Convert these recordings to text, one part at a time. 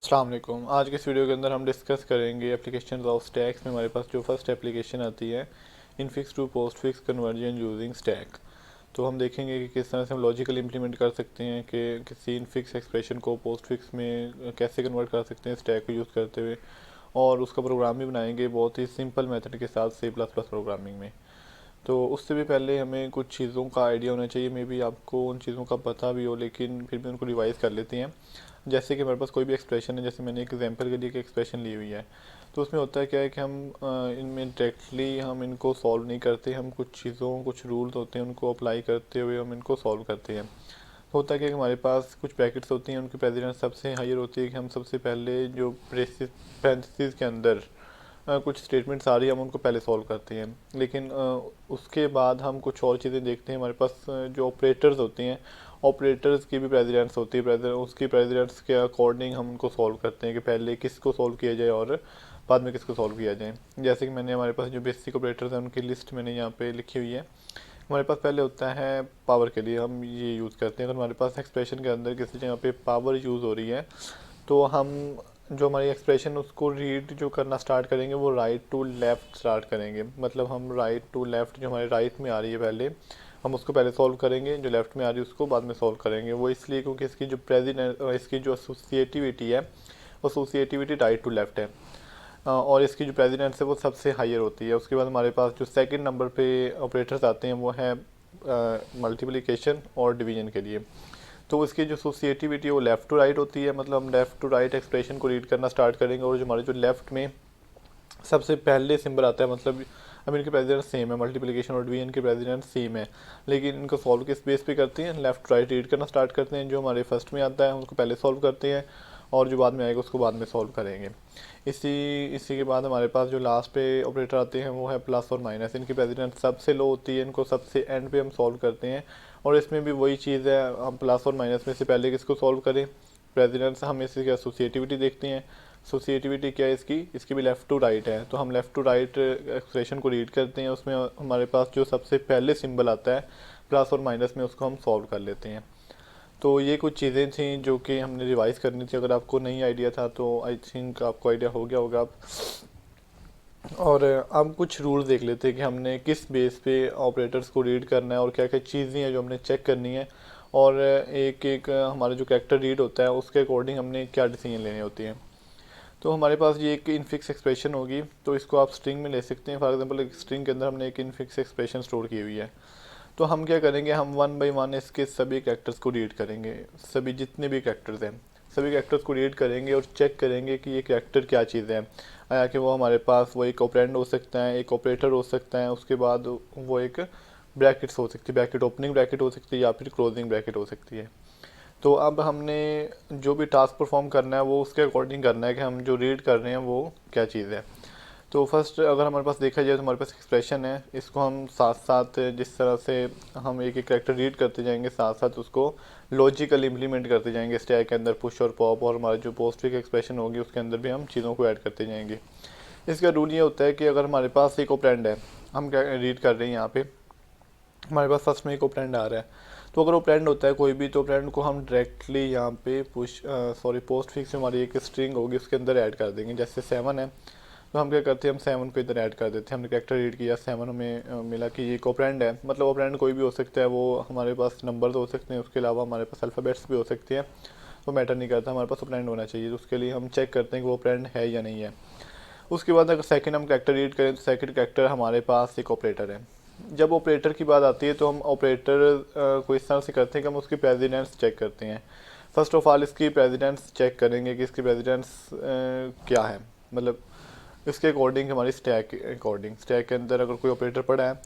अस्सलाम वालेकुम। आज के इस वीडियो के अंदर हम डिस्कस करेंगे एप्लीकेशन ऑफ स्टैक्स में हमारे पास जो फर्स्ट एप्लीकेशन आती है infix to postfix conversion using stack. तो हम देखेंगे कि किस तरह से हम लॉजिकल इंप्लीमेंट कर सकते हैं कि किसी इनफिक्स एक्सप्रेशन को पोस्ट फिक्स में कैसे कन्वर्ट कर सकते हैं स्टैक को यूज़ करते हुए, और उसका प्रोग्राम भी बनाएंगे बहुत ही सिंपल मेथड के साथ C++ प्रोग्रामिंग में। तो उससे भी पहले हमें कुछ चीज़ों का आइडिया होना चाहिए, मे बी आपको उन चीज़ों का पता भी हो लेकिन फिर भी उनको रिवाइज़ कर लेते हैं। जैसे कि हमारे पास कोई भी एक्सप्रेशन है, जैसे मैंने एक एग्जांपल के लिए एक एक्सप्रेशन ली हुई है, तो उसमें होता है क्या है कि हम इनमें डायरेक्टली हम इनको सॉल्व नहीं करते, हम कुछ चीज़ों कुछ रूल्स होते हैं उनको अप्लाई करते हुए हम इनको सॉल्व करते हैं। होता है कि हमारे पास कुछ पैकेट्स होती हैं, उनकी प्रेसिडेंस सबसे हायर होती है कि हम सबसे पहले जो पैरेंथेसिस के अंदर कुछ स्टेटमेंट्स आ रही है हम उनको पहले सॉल्व करते हैं, लेकिन उसके बाद हम कुछ और चीज़ें देखते हैं। हमारे पास जो ऑपरेटर्स होती हैं, ऑपरेटर्स की भी प्रेसिडेंस होती है, उसकी प्रेसिडेंस के अकॉर्डिंग हम उनको सॉल्व करते हैं कि पहले किसको सॉल्व किया जाए और बाद में किसको सॉल्व किया जाए। जैसे कि मैंने हमारे पास जो बेसिक ऑपरेटर्स हैं उनकी लिस्ट मैंने यहाँ पे लिखी हुई है। हमारे पास पहले होता है पावर के लिए हम ये यूज़ करते हैं। अगर हमारे पास एक्सप्रेशन के अंदर किसी जगह पे पावर यूज़ हो रही है तो हम जो हमारी एक्सप्रेशन उसको रीड जो करना स्टार्ट करेंगे वो राइट टू लेफ़्ट स्टार्ट करेंगे। मतलब हम राइट टू लेफ़्ट जो हमारे राइट में आ रही है पहले हम उसको पहले सॉल्व करेंगे, जो लेफ़्ट में आ रही है उसको बाद में सॉल्व करेंगे। वो इसलिए क्योंकि इसकी जो प्रेजेंट इसकी जो एसोसिएटिविटी है वो एसोसिएटिविटी राइट टू लेफ़्ट है, और इसकी जो प्रेसिडेंस है वो सबसे हायर होती है। उसके बाद हमारे पास जो सेकंड नंबर पे ऑपरेटर्स आते हैं वो है मल्टीप्लिकेशन और डिवीजन के लिए। तो इसकी जो एसोसिएटिविटी है वो लेफ़्ट टू राइट होती है, मतलब हम लेफ़्ट टू राइट एक्सप्रेशन को रीड करना स्टार्ट करेंगे, और जो हमारे जो लेफ़्ट में सबसे पहले सिंबल आता है, मतलब अब इनके प्रेसिडेंट सेम है, मल्टीप्लिकेशन और डिवीजन के प्रेसिडेंट सेम है, लेकिन इनको सॉल्व किस बेस पे करते हैं, लेफ़्ट राइट रीड करना स्टार्ट करते हैं। जो हमारे फर्स्ट में आता है उसको पहले सॉल्व करते हैं और जो बाद में आएगा उसको बाद में सॉल्व करेंगे। इसी के बाद हमारे पास जो लास्ट पे ऑपरेटर आते हैं वो है प्लस और माइनस। इनकी प्रेसिडेंस सबसे लो होती है, इनको सबसे एंड पे हम सॉल्व करते हैं, और इसमें भी वही चीज़ है, हम प्लस और माइनस में से पहले किसको सॉल्व करें, प्रेसिडेंस। हम इसकी एसोसिएटिविटी देखते हैं, एसोसिएटिविटी क्या है इसकी भी लेफ़्ट टू राइट है, तो हम लेफ़्ट टू राइट एक्सप्रेशन को रीड करते हैं। उसमें हमारे पास जो सबसे पहले सिंबल आता है प्लस और माइनस में उसको हम सॉल्व कर लेते हैं। तो ये कुछ चीज़ें थी जो कि हमने रिवाइज़ करनी थी। अगर आपको नहीं आइडिया था तो आई थिंक आपको आइडिया हो गया होगा। और अब कुछ रूल देख लेते हैं कि हमने किस बेस पे ऑपरेटर्स को रीड करना है और क्या क्या चीज़ें हैं जो हमने चेक करनी है, और एक एक हमारा जो कैरेक्टर रीड होता है उसके अकॉर्डिंग हमने क्या डिसीजन लेने होती हैं। तो हमारे पास ये एक इनफिक्स एक्सप्रेशन होगी, तो इसको आप स्ट्रिंग में ले सकते हैं। फॉर एग्जांपल एक स्ट्रिंग के अंदर हमने एक इनफिक्स एक्सप्रेशन स्टोर की हुई है, तो हम क्या करेंगे, हम वन बाई वन इसके सभी कैरेक्टर्स को रीड करेंगे। सभी जितने भी कैरेक्टर्स हैं सभी कैरेक्टर्स को रीड करेंगे और चेक करेंगे कि ये कैरेक्टर क्या चीज़ है। आया कि वो हमारे पास वो एक ऑपरेंड हो सकता है, एक ऑपरेटर हो सकता है, उसके बाद वो एक ब्रैकेट्स हो सकती है, ब्रैकेट ओपनिंग ब्रैकेट हो सकती है या फिर क्लोजिंग ब्रैकेट हो सकती है। तो अब हमने जो भी टास्क परफॉर्म करना है वो उसके अकॉर्डिंग करना है कि हम जो रीड कर रहे हैं वो क्या चीज़ है। तो फर्स्ट अगर हमारे पास देखा जाए तो हमारे पास एक्सप्रेशन है, इसको हम साथ साथ जिस तरह से हम एक एक कैरेक्टर रीड करते जाएंगे साथ साथ उसको लॉजिकल इम्प्लीमेंट करते जाएंगे स्टैक के अंदर पुश और पॉप, और हमारा जो पोस्टफिक एक्सप्रेशन होगी उसके अंदर भी हम चीज़ों को ऐड करते जाएंगे। इसका रूल ये होता है कि अगर हमारे पास एक ऑपरेंड है, हम क्या रीड कर रहे हैं यहाँ पे, हमारे पास फर्स्ट में एक ऑपरेंड आ रहा है, तो अगर ऑपरेंड होता है कोई भी तो ऑपरेंड को हम डायरेक्टली यहाँ पे पोस्ट फिक्स में हमारी एक स्ट्रिंग होगी उसके अंदर ऐड कर देंगे। जैसे 7 है तो हम क्या करते हैं, हम 7 को इधर ऐड कर देते हैं। हमने कैरेक्टर रीड किया 7, हमें मिला कि ये एक ऑपरेंड है, मतलब ऑपरेंड कोई भी हो सकता है, वो हमारे पास नंबर हो सकते हैं, उसके अलावा हमारे पास अल्फ़ाबेट्स भी हो सकते हैं, वो मैटर नहीं करता, हमारे पास ऑपरेंड होना चाहिए। तो उसके लिए हम चेक करते हैं कि वो ऑपरेंड है या नहीं है। उसके बाद अगर सेकंड हम कैरेक्टर रीड करें तो सेकंड कैरेक्टर हमारे पास एक ऑपरेटर है। जब ऑपरेटर की बात आती है तो हम ऑपरेटर को इस तरह से करते हैं कि हम उसकी प्रेसिडेंस चेक करते हैं। फर्स्ट ऑफ ऑल इसकी प्रेसिडेंस चेक करेंगे कि इसकी प्रेसिडेंस क्या है, मतलब इसके अकॉर्डिंग हमारी स्टैक के अंदर अगर कोई ऑपरेटर पड़ा है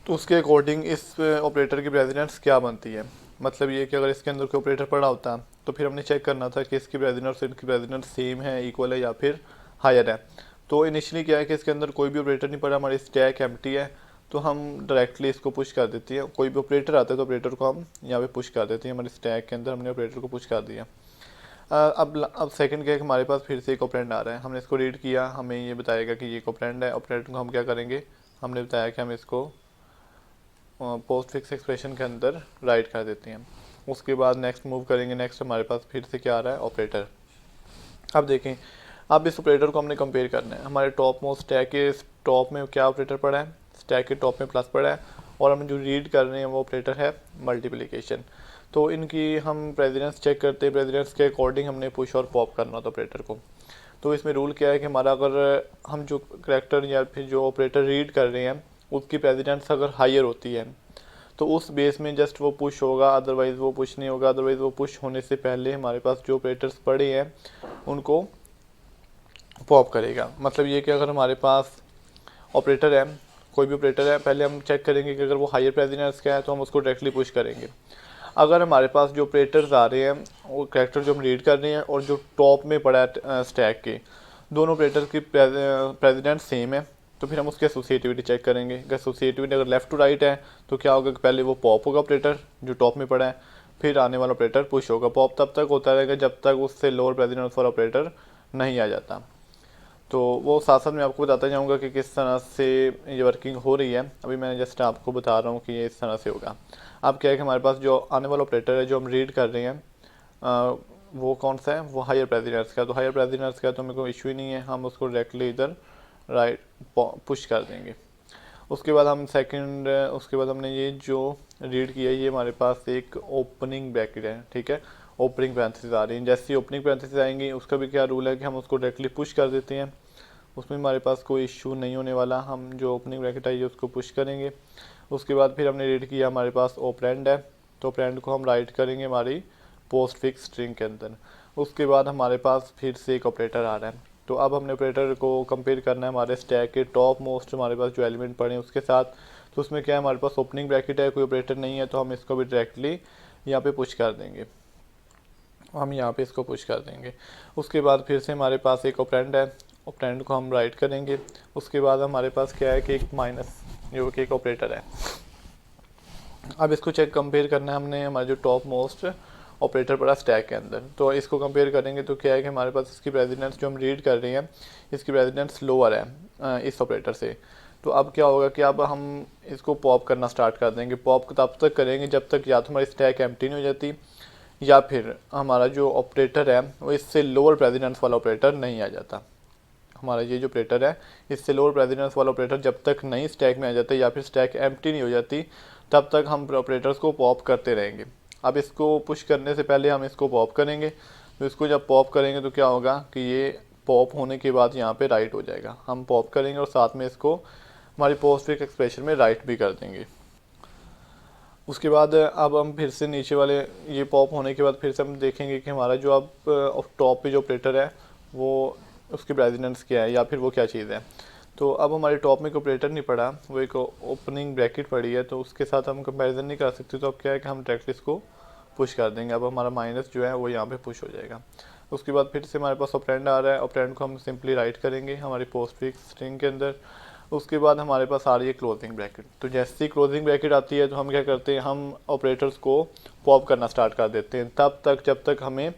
तो उसके अकॉर्डिंग इस ऑपरेटर की प्रेसिडेंस क्या बनती है। मतलब ये कि अगर इसके अंदर कोई ऑपरेटर पड़ा होता तो फिर हमने चेक करना था कि इसकी प्रेसिडेंस और इनकी प्रेसिडेंस सेम है, इक्वल है या फिर हायर है। तो इनिशियली क्या है कि इसके अंदर कोई भी ऑपरेटर नहीं पड़ा, हमारी स्टैक एम्प्टी है, तो हम डायरेक्टली इसको पुश कर देती है। कोई भी ऑपरेटर आता है तो ऑपरेटर को हम यहाँ पे पुश कर देते हैं, हमारी स्टैक के अंदर हमने ऑपरेटर को पुश कर दिया। अब सेकंड क्या है कि हमारे पास फिर से एक ऑपरेंड आ रहा है, हमने इसको रीड किया, हमें ये बताएगा कि ये एक ऑपरेंड है। ऑपरेटर को हम क्या करेंगे, हमने बताया कि हम इसको पोस्ट फिक्स एक्सप्रेशन के अंदर राइट कर देते हैं। उसके बाद नेक्स्ट मूव करेंगे, नेक्स्ट हमारे पास फिर से क्या आ रहा है, ऑपरेटर। अब देखें, अब इस ऑपरेटर को हमने कंपेयर करना है। हमारे टॉप मोस्ट स्टैक के टॉप में क्या ऑपरेटर पड़ा है, स्टैक के टॉप में प्लस पड़ा है, और हम जो रीड कर रहे हैं वो ऑपरेटर है मल्टीप्लिकेशन। तो इनकी हम प्रेसिडेंस चेक करते हैं, प्रेसिडेंस के अकॉर्डिंग हमने पुश और पॉप करना था ऑपरेटर को। तो इसमें रूल क्या है कि हमारा अगर हम जो करैक्टर या फिर जो ऑपरेटर रीड कर रहे हैं उसकी प्रेसिडेंस अगर हायर होती है तो उस बेस में जस्ट वो पुश होगा, अदरवाइज़ वो पुश नहीं होगा। अदरवाइज़ वो पुश होने से पहले हमारे पास जो ऑपरेटर्स पड़े हैं उनको पॉप करेगा। मतलब ये कि अगर हमारे पास ऑपरेटर है, कोई भी ऑपरेटर है, पहले हम चेक करेंगे कि अगर वो हायर प्रेसिडेंस का है तो हम उसको डायरेक्टली पुश करेंगे। अगर हमारे पास जो ऑपरेटर्स आ रहे हैं वो कैरेक्टर जो हम रीड कर रहे हैं और जो टॉप में पड़ा है स्टैक के, दोनों ऑपरेटर की प्रेसिडेंस सेम है, तो फिर हम उसकी एसोसिएटिविटी चेक करेंगे। अगर एसोसिएटिविटी अगर लेफ्ट टू राइट है तो क्या होगा कि पहले वो पॉप होगा ऑपरेटर जो टॉप में पड़ा है, फिर आने वाला ऑपरेटर पुश होगा। पॉप तब तक होता रहेगा जब तक उससे लोअर प्रेसिडेंस वाला ऑपरेटर नहीं आ जाता। तो वो साथ साथ मैं आपको बताता जाऊंगा कि किस तरह से ये वर्किंग हो रही है। अभी मैं जस्ट आपको बता रहा हूँ कि ये इस तरह से होगा। अब क्या है कि हमारे पास जो आने वाला ऑपरेटर है जो हम रीड कर रहे हैं वो कौन सा है, वो हायर प्रेसिडेंस का। तो हायर प्रेसिडेंस का तो मेरे को इशू ही नहीं है, हम उसको डायरेक्टली इधर राइट पुश कर देंगे। उसके बाद हम सेकंड, उसके बाद हमने ये जो रीड किया ये हमारे पास एक ओपनिंग ब्रैकेट है, ठीक है, ओपनिंग पैरेंथेसिस आ रही है। जैसे ही ओपनिंग पैरेंथेसिस आएंगी उसका भी क्या रूल है कि हम उसको डायरेक्टली पुश कर देते हैं, उसमें हमारे पास कोई इशू नहीं होने वाला। हम जो ओपनिंग ब्रैकेट आई है उसको पुश करेंगे। उसके बाद फिर हमने रीड किया हमारे पास ऑपरेंड है, तो ऑपरेंड को हम राइट करेंगे हमारी पोस्ट फिक्स स्ट्रिंग के अंदर। उसके बाद हमारे पास फिर से एक ऑपरेटर आ रहा है, तो अब हमने ऑपरेटर को कंपेयर करना है हमारे स्टैक के टॉप मोस्ट हमारे पास जो एलिमेंट पड़े हैं उसके साथ। तो उसमें क्या है, हमारे पास ओपनिंग ब्रैकेट है, कोई ऑपरेटर नहीं है, तो हम इसको भी डायरेक्टली यहाँ पे पुश कर देंगे, हम यहाँ पे इसको पुश कर देंगे। उसके बाद फिर से हमारे पास एक ऑपरेंड है, ऑपरेंड को हम राइट करेंगे। उसके बाद हमारे पास क्या है कि एक माइनस जो कि एक ऑपरेटर है। अब इसको चेक कंपेयर करना है हमने हमारे जो टॉप मोस्ट ऑपरेटर पड़ा स्टैक के अंदर, तो इसको कंपेयर करेंगे तो क्या है कि हमारे पास इसकी प्रेसिडेंस जो हम रीड कर रहे हैं इसकी प्रेसिडेंस लोअर है इस ऑपरेटर से। तो अब क्या होगा कि अब हम इसको पॉप करना स्टार्ट कर देंगे। पॉप तब तक करेंगे जब तक या तो हमारी स्टैक एम्प्टी नहीं हो जाती या फिर हमारा जो ऑपरेटर है वो इससे लोअर प्रेसिडेंस वाला ऑपरेटर नहीं आ जाता। हमारा ये जो ऑपरेटर है इससे लोअर प्रेसिडेंस वाला ऑपरेटर जब तक नई स्टैक में आ जाता है या फिर स्टैक एम्प्टी नहीं हो जाती तब तक हम ऑपरेटर्स को पॉप करते रहेंगे। अब इसको पुश करने से पहले हम इसको पॉप करेंगे, तो इसको जब पॉप करेंगे तो क्या होगा कि ये पॉप होने के बाद यहाँ पे राइट हो जाएगा। हम पॉप करेंगे और साथ में इसको हमारी पोस्ट फिक्स एक्सप्रेशन में राइट भी कर देंगे। उसके बाद अब हम फिर से नीचे वाले ये पॉप होने के बाद फिर से हम देखेंगे कि हमारा जो अब टॉप पे जो ऑपरेटर है वो उसकी प्रेसिडेंस क्या है या फिर वो क्या चीज़ है। तो अब हमारे टॉप में एक ऑपरेटर नहीं पड़ा, वो एक ओपनिंग ब्रैकेट पड़ी है, तो उसके साथ हम कंपैरिजन नहीं कर सकते। तो अब क्या है कि हम डायरेक्टली इसको पुश कर देंगे। अब हमारा माइनस जो है वो यहाँ पे पुश हो जाएगा। उसके बाद फिर से हमारे पास ऑपरेंड आ रहा है, ऑपरेंड को हम सिंपली राइट करेंगे हमारी पोस्ट फिक्स स्ट्रिंग के अंदर। उसके बाद हमारे पास आ रही है क्लोजिंग ब्रैकेट, तो जैसे ही क्लोजिंग ब्रैकेट आती है तो हम क्या करते हैं, हम ऑपरेटर्स को पॉप करना स्टार्ट कर देते हैं तब तक जब तक हमें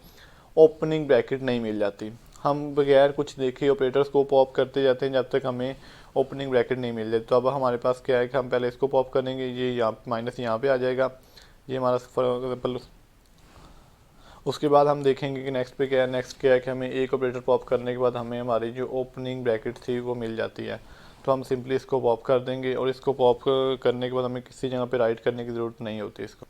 ओपनिंग ब्रैकेट नहीं मिल जाती। हम बगैर कुछ देखे ऑपरेटर्स को पॉप करते जाते हैं जब तक हमें ओपनिंग ब्रैकेट नहीं मिल जाती। तो अब हमारे पास क्या है कि हम पहले इसको पॉप करेंगे, ये यहाँ माइनस यहाँ पे आ जाएगा, ये हमारा फॉर एग्जाम्पल। उसके बाद हम देखेंगे कि नेक्स्ट पे क्या है, नेक्स्ट क्या है कि हमें एक ऑपरेटर पॉप करने के बाद हमें हमारी जो ओपनिंग ब्रैकेट थी वो मिल जाती है। तो हम सिंपली इसको पॉप कर देंगे और इसको पॉप करने के बाद हमें किसी जगह पे राइट करने की ज़रूरत नहीं होती इसको।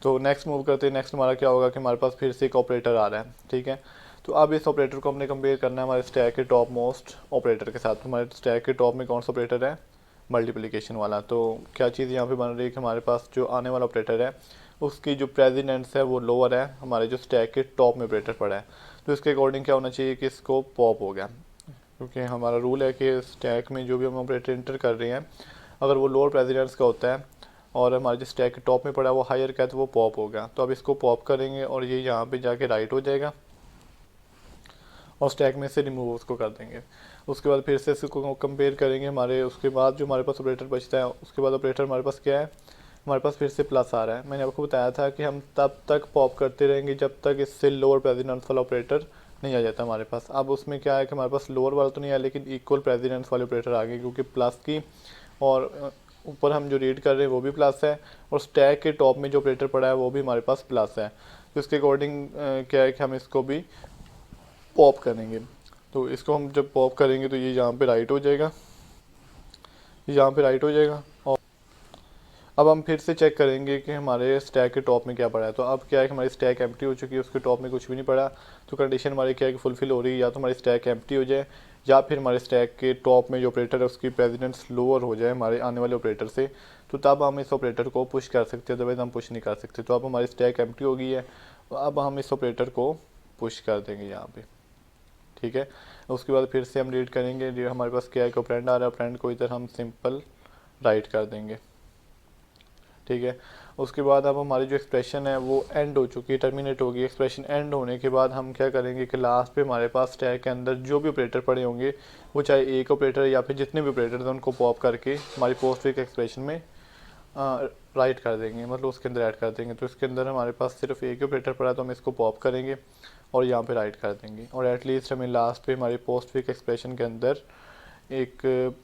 तो नेक्स्ट मूव करते हैं। नेक्स्ट हमारा क्या होगा कि हमारे पास फिर से एक ऑपरेटर आ रहा है, ठीक है। तो अब इस ऑपरेटर को हमने कंपेयर करना है हमारे स्टैक के टॉप मोस्ट ऑपरेटर के साथ। हमारे स्टैक के टॉप में कौन सा ऑपरेटर है, मल्टीप्लिकेशन वाला। तो क्या चीज़ यहाँ पे बन रही है कि हमारे पास जो आने वाला ऑपरेटर है उसकी जो प्रेसिडेंस है वो लोअर है हमारे जो स्टैक के टॉप में ऑपरेटर पड़ा है। तो इसके अकॉर्डिंग क्या होना चाहिए कि इसको पॉप हो गया, क्योंकि हमारा रूल है कि स्टैक में जो भी हम ऑपरेटर इंटर कर रहे हैं अगर वो लोअर प्रेसिडेंस का होता है और हमारे जो स्टैक के टॉप में पड़ा है वो हायर का है तो वो पॉप होगा। तो अब इसको पॉप करेंगे और ये यहाँ पे जाके राइट हो जाएगा और स्टैक में से रिमूव उसको कर देंगे। उसके बाद फिर से इसको कंपेयर करेंगे हमारे, उसके बाद जो हमारे पास ऑपरेटर बचता है उसके बाद ऑपरेटर हमारे पास क्या है, हमारे पास फिर से प्लस आ रहा है। मैंने आपको बताया था कि हम तब तक पॉप करते रहेंगे जब तक इससे लोअर प्रेसिडेंस वाला ऑपरेटर नहीं आ जाता हमारे पास। अब उसमें क्या है कि हमारे पास लोअर वाला तो नहीं आया लेकिन इक्वल प्रेसिडेंस वाले ऑपरेटर आ गए, क्योंकि प्लस की और ऊपर हम जो रीड कर रहे हैं वो भी प्लस है और स्टैक के टॉप में जो ऑपरेटर पड़ा है वो भी हमारे पास प्लस है। तो इसके अकॉर्डिंग क्या है कि हम इसको भी पॉप करेंगे। तो इसको हम जब पॉप करेंगे तो ये यहाँ पे राइट हो जाएगा, यहाँ पे राइट हो जाएगा। और अब हम फिर से चेक करेंगे कि हमारे स्टैक के टॉप में क्या पड़ा है। तो अब क्या है कि हमारी स्टैक एम्प्टी हो चुकी है, उसके टॉप में कुछ भी नहीं पड़ा। तो कंडीशन हमारी क्या है कि फुलफिल हो रही है, या तो हमारी स्टैक एम्प्टी हो जाए या फिर हमारे स्टैक के टॉप में जो ऑपरेटर है उसकी प्रेसिडेंस लोअर हो जाए हमारे आने वाले ऑपरेटर से। तो तब हम इस ऑपरेटर को पुश कर सकते हैं, अदरवाइज हम पुश नहीं कर सकते। तो अब हमारी स्टैक एम्प्टी हो गई है, अब हम इस ऑपरेटर को पुश कर देंगे यहाँ पे, ठीक है। उसके बाद फिर से हम रीड करेंगे, हमारे पास क्या है कि ऑपरेंड आ रहा है, ऑपरेंड को इधर हम सिंपल राइट कर देंगे, ठीक है। उसके बाद अब हमारी जो एक्सप्रेशन है वो एंड हो चुकी है, टर्मिनेट होगी। एक्सप्रेशन एंड होने के बाद हम क्या करेंगे कि लास्ट पे हमारे पास स्टैक के अंदर जो भी ऑपरेटर पड़े होंगे, वो चाहे एक ऑपरेटर या फिर जितने भी ऑपरेटर हैं उनको पॉप करके हमारी पोस्ट फिक्स एक्सप्रेशन में राइट कर देंगे, मतलब उसके अंदर ऐड कर देंगे। तो इसके अंदर हमारे पास सिर्फ एक ही ऑपरेटर पड़ा है, तो हम इसको पॉप करेंगे और यहाँ पे राइट कर देंगे। और एटलीस्ट हमें लास्ट पे हमारी पोस्ट फिक्स एक्सप्रेशन के अंदर एक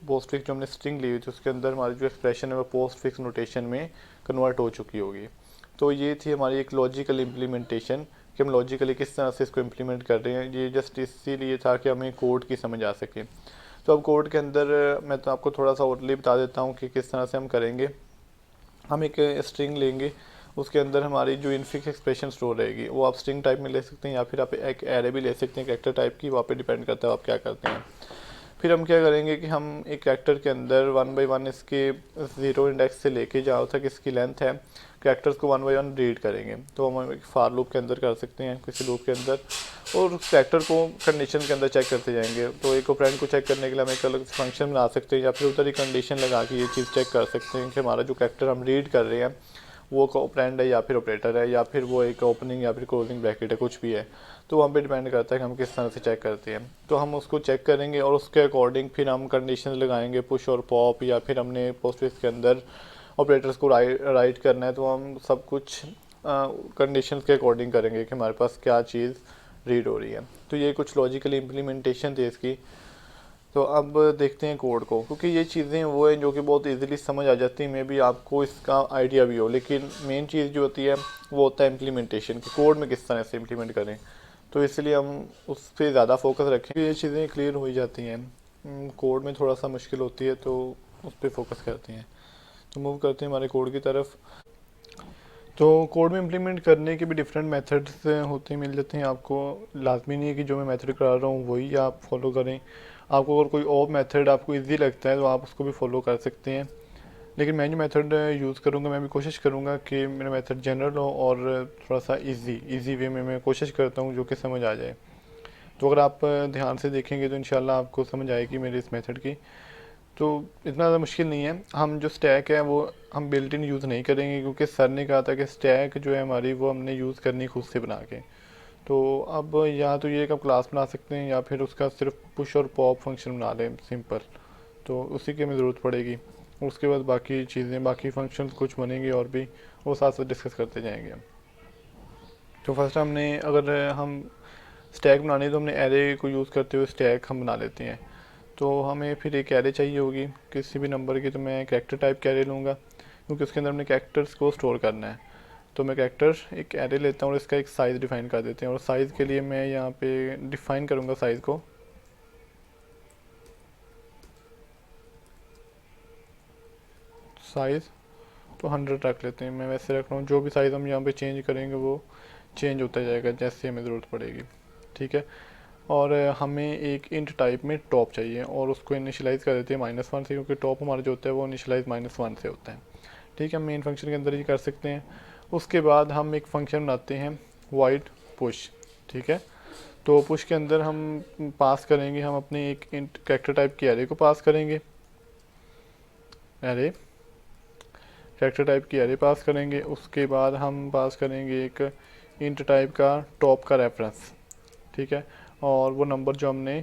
पोस्ट फिक्स जो हमने स्ट्रिंग ली हुई थी उसके अंदर हमारी जो एक्सप्रेशन है वो पोस्ट फिक्स नोटेशन में कन्वर्ट हो चुकी होगी। तो ये थी हमारी एक लॉजिकल इम्प्लीमेंटेशन कि हम लॉजिकली किस तरह से इसको इम्प्लीमेंट कर रहे हैं। ये जस्ट इसीलिए था कि हमें कोड की समझ आ सके। तो अब कोड के अंदर मैं तो आपको थोड़ा सा ओरली बता देता हूँ कि किस तरह से हम करेंगे। हम एक स्ट्रिंग लेंगे, उसके अंदर हमारी जो इनफिक्स एक्सप्रेशन स्टोर रहेगी वो आप स्ट्रिंग टाइप में ले सकते हैं या फिर आप एक एरे भी ले सकते हैं कैरेक्टर टाइप की, वहाँ पे डिपेंड करता है आप क्या करते हैं। फिर हम क्या करेंगे कि हम एक कैरेक्टर के अंदर 1 बाई 1 इसके 0 इंडेक्स से लेके जहाँ तक इसकी लेंथ है कैरेक्टर्स को 1 बाई 1 रीड करेंगे। तो हम एक फार लूप के अंदर कर सकते हैं, किसी लूप के अंदर, और उस कैरेक्टर को कंडीशन के अंदर चेक करते जाएंगे। तो एक ऑपरेंड को चेक करने के लिए हम एक अलग फंक्शन बना सकते हैं या फिर उधर ही कंडीशन लगा के ये चीज़ चेक कर सकते हैं कि हमारा जो कैरेक्टर हम रीड कर रहे हैं वो ऑपरेंड है या फिर ऑपरेटर है या फिर वो एक ओपनिंग या फिर क्लोजिंग ब्रैकेट है, कुछ भी है। तो वहाँ पे डिपेंड करता है कि हम किस तरह से चेक करते हैं। तो हम उसको चेक करेंगे और उसके अकॉर्डिंग फिर हम कंडीशन लगाएंगे पुश और पॉप, या फिर हमने पोस्टफिक्स के अंदर ऑपरेटर्स को राइट करना है तो हम सब कुछ कंडीशंस के अकॉर्डिंग करेंगे कि हमारे पास क्या चीज़ रीड हो रही है। तो ये कुछ लॉजिकल इम्प्लीमेंटेशन थी इसकी। तो अब देखते हैं कोड को, क्योंकि ये चीज़ें वो हैं जो कि बहुत इजीली समझ आ जाती हैं, मे भी आपको इसका आइडिया भी हो, लेकिन मेन चीज़ जो होती है वो होता है इम्प्लीमेंटेशन कि कोड में किस तरह से इम्प्लीमेंट करें। तो इसलिए हम उस पर ज़्यादा फोकस रखें, ये चीज़ें क्लियर हो ही जाती हैं। कोड में थोड़ा सा मुश्किल होती है तो उस पर फोकस करते हैं। तो मूव करते हैं हमारे कोड की तरफ। तो कोड में इम्प्लीमेंट करने के भी डिफरेंट मेथड्स होते हैं, मिल जाते हैं आपको। लाजमी नहीं है कि जो मैं मेथड करा रहा हूँ वही आप फॉलो करें। आपको अगर कोई और मेथड आपको इजी लगता है तो आप उसको भी फॉलो कर सकते हैं। लेकिन मैं जो मेथड यूज़ करूँगा, मैं भी कोशिश करूँगा कि मेरा मेथड जनरल हो और थोड़ा सा इजी वे में मैं कोशिश करता हूँ जो कि समझ आ जाए। तो अगर आप ध्यान से देखेंगे तो इंशाल्लाह आपको समझ आएगी मेरी इस मेथड की। तो इतना ज़्यादा मुश्किल नहीं है। हम जो स्टैक है वो हम बिल्ट इन यूज़ नहीं करेंगे, क्योंकि सर ने कहा था कि स्टैक जो है हमारी वो हमने यूज़ करनी खुद से बना के। तो अब या तो ये एक आप क्लास बना सकते हैं या फिर उसका सिर्फ पुश और पॉप फंक्शन बना लें सिंपल, तो उसी की हमें ज़रूरत पड़ेगी। उसके बाद बाकी चीज़ें, बाकी फंक्शंस कुछ बनेंगे और भी, वो साथ साथ डिस्कस करते जाएंगे। तो फर्स्ट हमने, अगर हम स्टैक बनानी है तो हमने एरे को यूज़ करते हुए स्टैक हम बना लेते हैं। तो हमें फिर एक एरे चाहिए होगी किसी भी नंबर की, तो मैं कैरेक्टर टाइप का एरे लूँगा क्योंकि उसके अंदर हमने कैरेक्टर्स को स्टोर करना है। तो मैं कैरेक्टर एक एरे लेता हूँ और इसका एक साइज़ डिफ़ाइन कर देते हैं। और साइज़ के लिए मैं यहाँ पे डिफ़ाइन करूँगा साइज़ को साइज़ तो 100 रख लेते हैं। मैं वैसे रख रहा हूँ, जो भी साइज़ हम यहाँ पे चेंज करेंगे वो चेंज होता जाएगा जैसे हमें ज़रूरत पड़ेगी, ठीक है। और हमें एक इंट टाइप में टॉप चाहिए और उसको इनिशियलाइज़ कर देते हैं -1 से, क्योंकि टॉप हमारा जो होता है वो इनिशियलाइज -1 से होता है, ठीक है। मेन फंक्शन के अंदर ही कर सकते हैं। उसके बाद हम एक फंक्शन बनाते हैं वाइड पुश, ठीक है। तो पुश के अंदर हम पास करेंगे, हम अपने एक इंट कैरेक्टर टाइप की एरे को पास करेंगे, एरे कैरेक्टर टाइप की एरे पास करेंगे। उसके बाद हम पास करेंगे एक इंट टाइप का टॉप का रेफरेंस, ठीक है। और वो नंबर जो हमने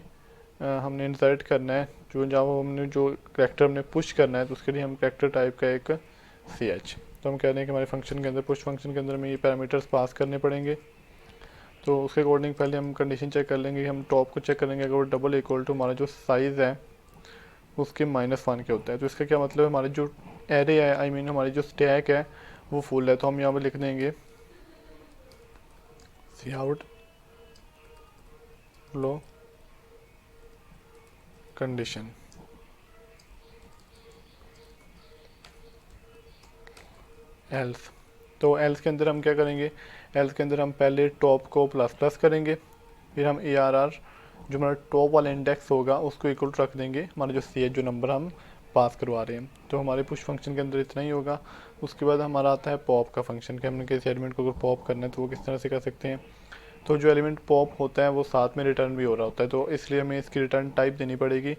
इंसर्ट करना है, जो जब हमने जो कैरेक्टर हमने पुश करना है, तो उसके लिए हम कैरेक्टर टाइप का एक ch, तो हम कह रहे हैं कि हमारे फंक्शन के अंदर, पुश फंक्शन के अंदर में ये पैरामीटर्स पास करने पड़ेंगे। तो उसके अकॉर्डिंग पहले हम कंडीशन चेक कर लेंगे, हम टॉप को चेक करेंगे, अगर वो डबल इक्वल टू हमारा जो साइज़ है उसके -1 के होता है। तो इसका क्या मतलब है, हमारे जो एरे है, आई मीन हमारी जो स्टैक है वो फुल है। तो हम यहाँ पर लिख देंगे सी आउट लो कंडीशन। एल्स, तो एल्स के अंदर हम क्या करेंगे, एल्स के अंदर हम पहले टॉप को प्लस प्लस करेंगे, फिर हम ए आर आर जो हमारा टॉप वाला इंडेक्स होगा उसको इक्वल रख देंगे हमारा जो सी एच जो नंबर हम पास करवा रहे हैं। तो हमारे पुश फंक्शन के अंदर इतना ही होगा। उसके बाद हमारा आता है पॉप का फंक्शन कि हमने किसी एलिमेंट को अगर पॉप करना है तो वो किस तरह से कर सकते हैं। तो जो एलिमेंट पॉप होता है वो साथ में रिटर्न भी हो रहा होता है, तो इसलिए हमें इसकी रिटर्न टाइप देनी पड़ेगी।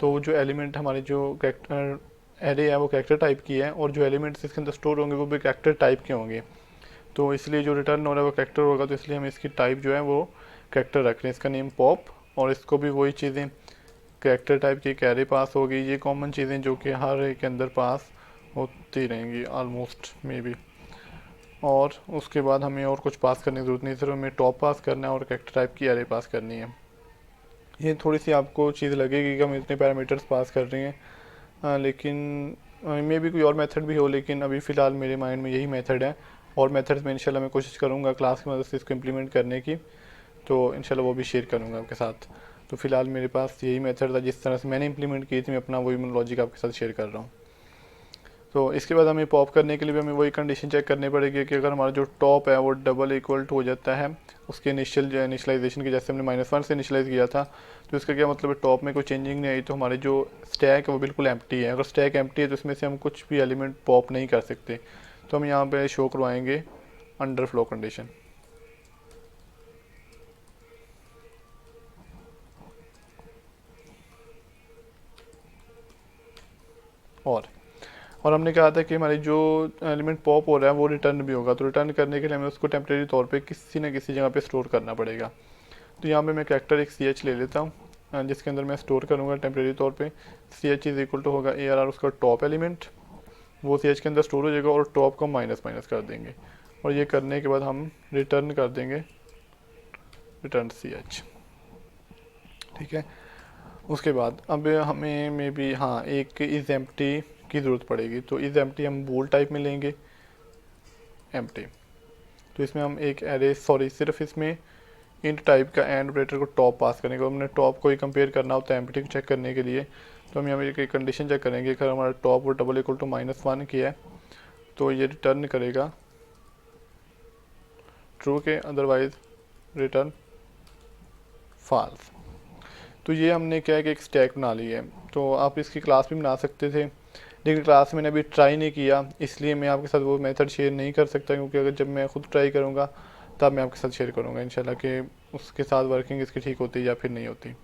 तो जो एलिमेंट हमारे जो कैरेक्टर एरे है वो कैरेक्टर टाइप की है, और जो एलिमेंट्स इसके अंदर स्टोर होंगे वो भी कैरेक्टर टाइप के होंगे। तो इसलिए जो रिटर्न हो रहा है वो कैरेक्टर होगा, तो इसलिए हम इसकी टाइप जो है वो कैरेक्टर रख रहे हैं, इसका नेम पॉप। और इसको भी वही चीज़ें कैरेक्टर टाइप की कैरे पास होगी, ये कॉमन चीज़ें जो कि हर एक के अंदर पास होती रहेंगी ऑलमोस्ट मे बी। और उसके बाद हमें और कुछ पास करने की ज़रूरत नहीं, सिर्फ हमें टॉप पास करना है और कैरेक्टर टाइप की एरे पास करनी है। ये थोड़ी सी आपको चीज़ लगेगी कि हम इतने पैरामीटर्स पास कर रहे हैं, लेकिन मे भी कोई और मेथड भी हो, लेकिन अभी फ़िलहाल मेरे माइंड में यही मेथड है। और मेथड्स में इंशाल्लाह मैं कोशिश करूँगा क्लास की मदद से इसको इम्प्लीमेंट करने की, तो इंशाल्लाह वो भी शेयर करूँगा आपके साथ। तो फ़िलहाल मेरे पास यही मेथड था, जिस तरह से मैंने इम्प्लीमेंट की थी, मैं अपना वही लॉजिक आपके साथ शेयर कर रहा हूँ। तो इसके बाद हमें पॉप करने के लिए भी हमें वही कंडीशन चेक करनी पड़ेगी कि अगर हमारा जो टॉप है वो डबल इक्वल टू हो जाता है उसके इनिशियल जो इनिशलाइजेशन की, जैसे हमने -1 से इनिशलाइज किया था, तो इसका क्या मतलब है, टॉप में कोई चेंजिंग नहीं आई तो हमारे जो स्टैक है वो बिल्कुल एम्प्टी है। अगर स्टैक एम्प्टी है तो इसमें से हम कुछ भी एलिमेंट पॉप नहीं कर सकते। तो हम यहाँ पे शो करवाएंगे अंडर फ्लो कंडीशन। और हमने कहा था कि हमारी जो एलिमेंट पॉप हो रहा है वो रिटर्न भी होगा, तो रिटर्न करने के लिए हमें उसको टेम्प्रेरी तौर पे किसी न किसी जगह पे स्टोर करना पड़ेगा। तो यहाँ पे मैं कैरेक्टर एक सी एच ले लेता हूँ, जिसके अंदर मैं स्टोर करूँगा टेम्प्रेरी तौर पे। C H is equal to होगा ए आर आर उसका टॉप एलिमेंट, वो सी एच के अंदर स्टोर हो जाएगा और टॉप को माइनस माइनस कर देंगे, और ये करने के बाद हम रिटर्न कर देंगे रिटर्न सी एच। ठीक है, उसके बाद अब हमें मे बी हाँ एक इज़ एम्प्टी की ज़रूरत पड़ेगी, तो इज़ एम्प्टी हम बूल टाइप में लेंगे एम्प्टी। तो इसमें हम एक एरे सिर्फ इसमें इंट टाइप का एंड ऑपरेटर को टॉप पास करने को, हमने टॉप को ही कंपेयर करना होता है एम्प्टी को चेक करने के लिए। तो हम यहाँ पे एक कंडीशन चेक करेंगे, अगर हमारा टॉप वो डबल इक्वल टू -1 किया है तो ये रिटर्न करेगा ट्रू के, अदरवाइज रिटर्न फॉल्स। तो ये हमने क्या है कि एक स्टैक बना ली है। तो आप इसकी क्लास भी बना सकते थे, लेकिन क्लास मैंने अभी ट्राई नहीं किया, इसलिए मैं आपके साथ वो मेथड शेयर नहीं कर सकता, क्योंकि अगर जब मैं खुद ट्राई करूँगा तब मैं आपके साथ शेयर करूँगा इंशाल्लाह कि उसके साथ वर्किंग इसकी ठीक होती है या फिर नहीं होती।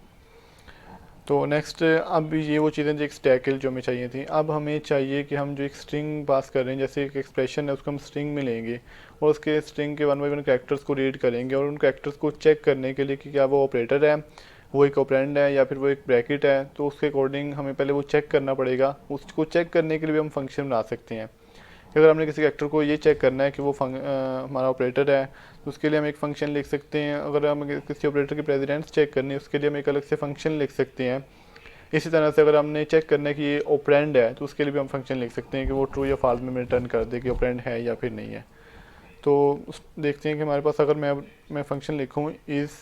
तो नेक्स्ट अब ये वो चीज़ें जो एक स्टैक जो हमें चाहिए थी, अब हमें चाहिए कि हम जो एक स्ट्रिंग पास कर रहे हैं, जैसे एक एक्सप्रेशन है उसको हम स्ट्रिंग में लेंगे और उसके स्ट्रिंग के 1 बाय 1 कैरेक्टर्स को रीड करेंगे, और उन कैरेक्टर्स को चेक करने के लिए कि क्या वो ऑपरेटर है, वो एक ऑपरेंड है या फिर वो एक ब्रैकेट है, तो उसके अकॉर्डिंग हमें पहले वो चेक करना पड़ेगा। उसको चेक करने के लिए भी हम फंक्शन बना सकते हैं। अगर हमने किसी कैरेक्टर को ये चेक करना है कि वो हमारा ऑपरेटर है, तो उसके लिए हम एक फ़ंक्शन लिख सकते हैं। अगर हमें किसी ऑपरेटर की प्रेसिडेंस चेक करनी है उसके लिए हम एक अलग से फ़ंक्शन लिख सकते हैं। इसी तरह से अगर हमने चेक करना है कि ये ऑपरेंड है तो उसके लिए भी हम फंक्शन लिख सकते हैं कि वो ट्रू या फॉल्स में रिटर्न कर दे कि ऑपरेंड है या फिर नहीं है। तो देखते हैं कि हमारे पास अगर मैं फंक्शन लिखूँ इज़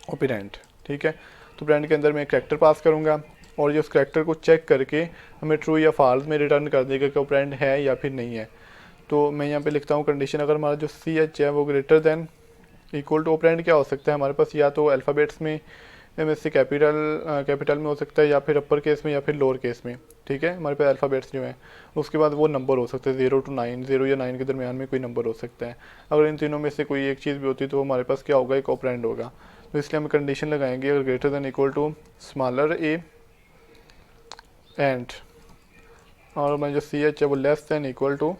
ऑपरेंड, ठीक है, तो ऑपरेंड के अंदर मैं एक कैरेक्टर पास करूँगा और ये उस कैरेक्टर को चेक करके हमें ट्रू या फॉल्स में रिटर्न कर देगा कि ऑपरेंड है या फिर नहीं है। तो मैं यहाँ पे लिखता हूँ कंडीशन, अगर हमारा जो सी एच है वो greater than equal to operand क्या हो सकता है हमारे पास, या तो अल्फ़ाबेट्स में से कैपिटल में हो सकता है या फिर अपर केस में या फिर लोअर केस में। ठीक है, हमारे पास अल्फ़ाबेट्स जो हैं, उसके बाद वो नंबर हो सकते हैं 0 to 9, 0 या 9 के दरमियान में कोई नंबर हो सकता है। अगर इन तीनों में से कोई एक चीज़ भी होती है तो हमारे पास क्या होगा, एक ऑपरेंड होगा। तो इसलिए हम कंडीशन लगाएंगे अगर greater than equal to smaller A and, और हमारी जो सी एच है वो less than equal to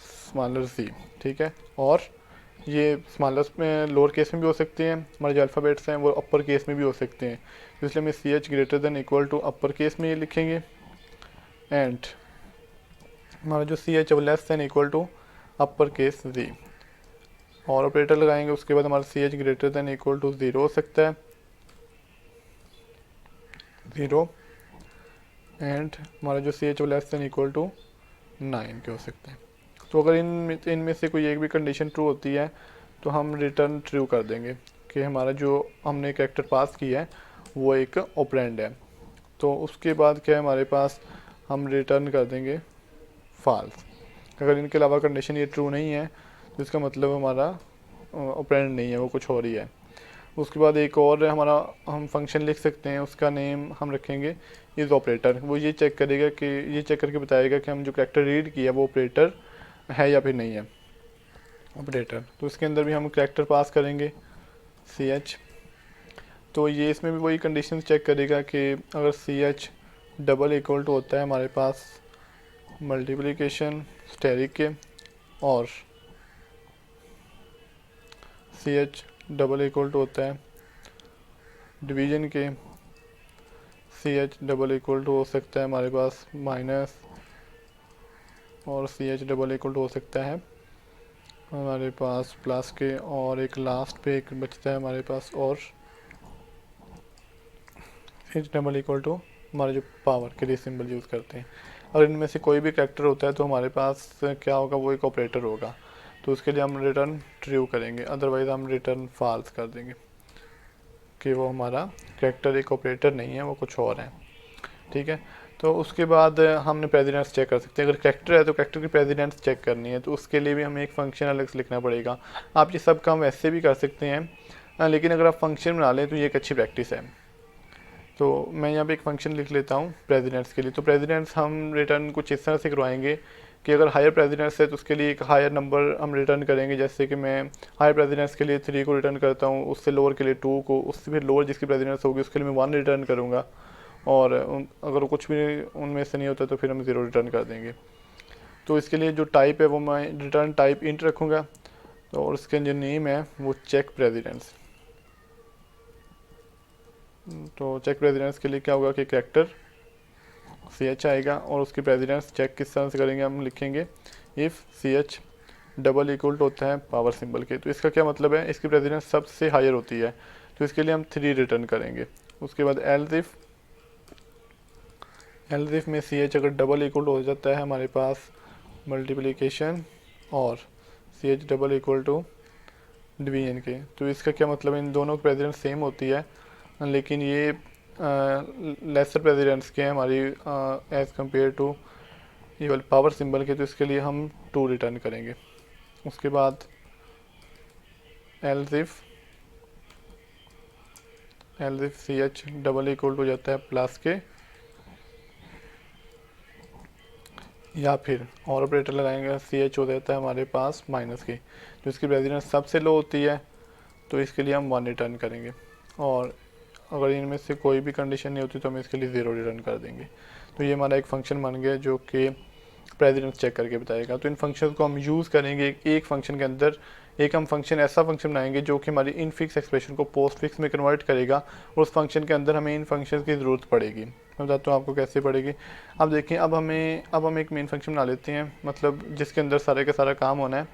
smaller C. ठीक है, और ये स्मॉलर में लोअर केस में भी हो सकते हैं, हमारे जो अल्फ़ाबेट्स हैं वो अपर केस में भी हो सकते हैं, तो इसलिए हमें C H greater than equal to upper case में ये लिखेंगे एंड हमारा जो सी एच है वो less than equal to upper case G, और ऑपरेटर लगाएंगे। उसके बाद हमारा C H greater than equal to 0 हो सकता है, 0, एंड हमारा जो सी एच वो लेस देन इक्वल टू 9 के हो सकते हैं। तो अगर इनमें से कोई एक भी कंडीशन ट्रू होती है तो हम रिटर्न ट्रू कर देंगे कि हमारा जो हमने कैरेक्टर पास किया है वो एक ऑपरेंड है। तो उसके बाद क्या है हमारे पास, हम रिटर्न कर देंगे फॉल्स। अगर इनके अलावा कंडीशन ये ट्रू नहीं है तो इसका मतलब हमारा ऑपरेंड नहीं है, वो कुछ और ही है। उसके बाद एक और हमारा हम फंक्शन लिख सकते हैं, उसका नेम हम रखेंगे इज़ ऑपरेटर। वो ये चेक करेगा कि ये चेक करके बताएगा कि हम जो कैरेक्टर रीड किया वो ऑपरेटर है या फिर नहीं है ऑपरेटर। तो इसके अंदर भी हम कैरेक्टर पास करेंगे CH। तो ये इसमें भी वही कंडीशन चेक करेगा कि अगर CH डबल इक्वल टू होता है हमारे पास मल्टीप्लिकेशन स्टेरिक के और CH डबल इक्वल टू होता है डिवीजन के, CH डबल इक्वल टू हो सकता है हमारे पास माइनस, और CH डबल इक्वल टू हो सकता है हमारे पास प्लस के, और एक लास्ट पे एक बचता है हमारे पास और CH डबल इक्वल टू हमारे जो पावर के लिए सिंबल यूज़ करते हैं। अगर इनमें से कोई भी कैरेक्टर होता है तो हमारे पास क्या होगा, वो एक ऑपरेटर होगा। तो उसके लिए हम रिटर्न ट्रू करेंगे, अदरवाइज़ हम रिटर्न फॉल्स कर देंगे कि वो हमारा कैरेक्टर एक ऑपरेटर नहीं है, वो कुछ और है। ठीक है, तो उसके बाद हमने प्रेसिडेंस चेक कर सकते हैं। अगर कैरेक्टर है तो कैरेक्टर की प्रेसिडेंस चेक करनी है, तो उसके लिए भी हमें एक फ़ंक्शन अलग से लिखना पड़ेगा। आप ये सब काम वैसे भी कर सकते हैं, लेकिन अगर आप फंक्शन बना लें तो ये एक अच्छी प्रैक्टिस है। तो मैं यहाँ पे एक फ़ंक्शन लिख लेता हूँ प्रेसिडेंस के लिए। तो प्रेसिडेंस हम रिटर्न कुछ इस तरह से करवाएंगे कि अगर हायर प्रेसिडेंस है तो उसके लिए एक हायर नंबर हम रिटर्न करेंगे। जैसे कि मैं हायर प्रेसिडेंस के लिए 3 को रिटर्न करता हूँ, उससे लोअर के लिए 2 को, उससे फिर लोअर जिसकी प्रेसिडेंस होगी उसके लिए मैं 1 रिटर्न करूँगा, और अगर कुछ भी उनमें से नहीं होता तो फिर हम 0 रिटर्न कर देंगे। तो इसके लिए जो टाइप है वो मैं रिटर्न टाइप इंट रखूँगा, तो और उसके जो नेम है वो चेक प्रेसिडेंस। तो चेक प्रेसिडेंस के लिए क्या होगा कि कैरेक्टर CH आएगा और उसकी प्रेसिडेंस चेक किस तरह से करेंगे, हम लिखेंगे if CH double equal to होता है पावर सिंबल के। तो इसका क्या मतलब है, इसकी प्रेसिडेंस सबसे हायर होती है, तो इसके लिए हम 3 रिटर्न करेंगे। उसके बाद एल्स इफ में CH अगर डबल इक्वल टू हो जाता है हमारे पास मल्टीप्लिकेशन और CH double equal to division के, तो इसका क्या मतलब है, इन दोनों की प्रेसिडेंस सेम होती है, लेकिन ये लेसर प्रेसिडेंस के हैं हमारी एज़ कम्पेयर टू ये वाले पावर सिंबल के। तो इसके लिए हम 2 रिटर्न करेंगे। उसके बाद else if CH double equal to हो जाता है प्लस के, या फिर और ऑपरेटर लगाएंगे CH हो जाता है हमारे पास माइनस के, तो इसकी प्रेसिडेंस सबसे लो होती है, तो इसके लिए हम 1 रिटर्न करेंगे। और अगर इनमें से कोई भी कंडीशन नहीं होती तो हम इसके लिए 0 रिटर्न कर देंगे। तो ये हमारा एक फ़ंक्शन बन गया जो कि प्रेसिडेंस चेक करके बताएगा। तो इन फंक्शन को हम यूज़ करेंगे एक फंक्शन के अंदर, एक हम फंक्शन ऐसा फंक्शन बनाएंगे जो कि हमारी इन फिक्स एक्सप्रेशन को पोस्ट फिक्स में कन्वर्ट करेगा, और उस फंक्शन के अंदर हमें इन फंक्शन की ज़रूरत पड़ेगी। मैं बताता हूँ आपको कैसे पड़ेगी। अब देखिए, अब हम एक मेन फंक्शन बना लेते हैं, मतलब जिसके अंदर सारे का सारा काम होना है,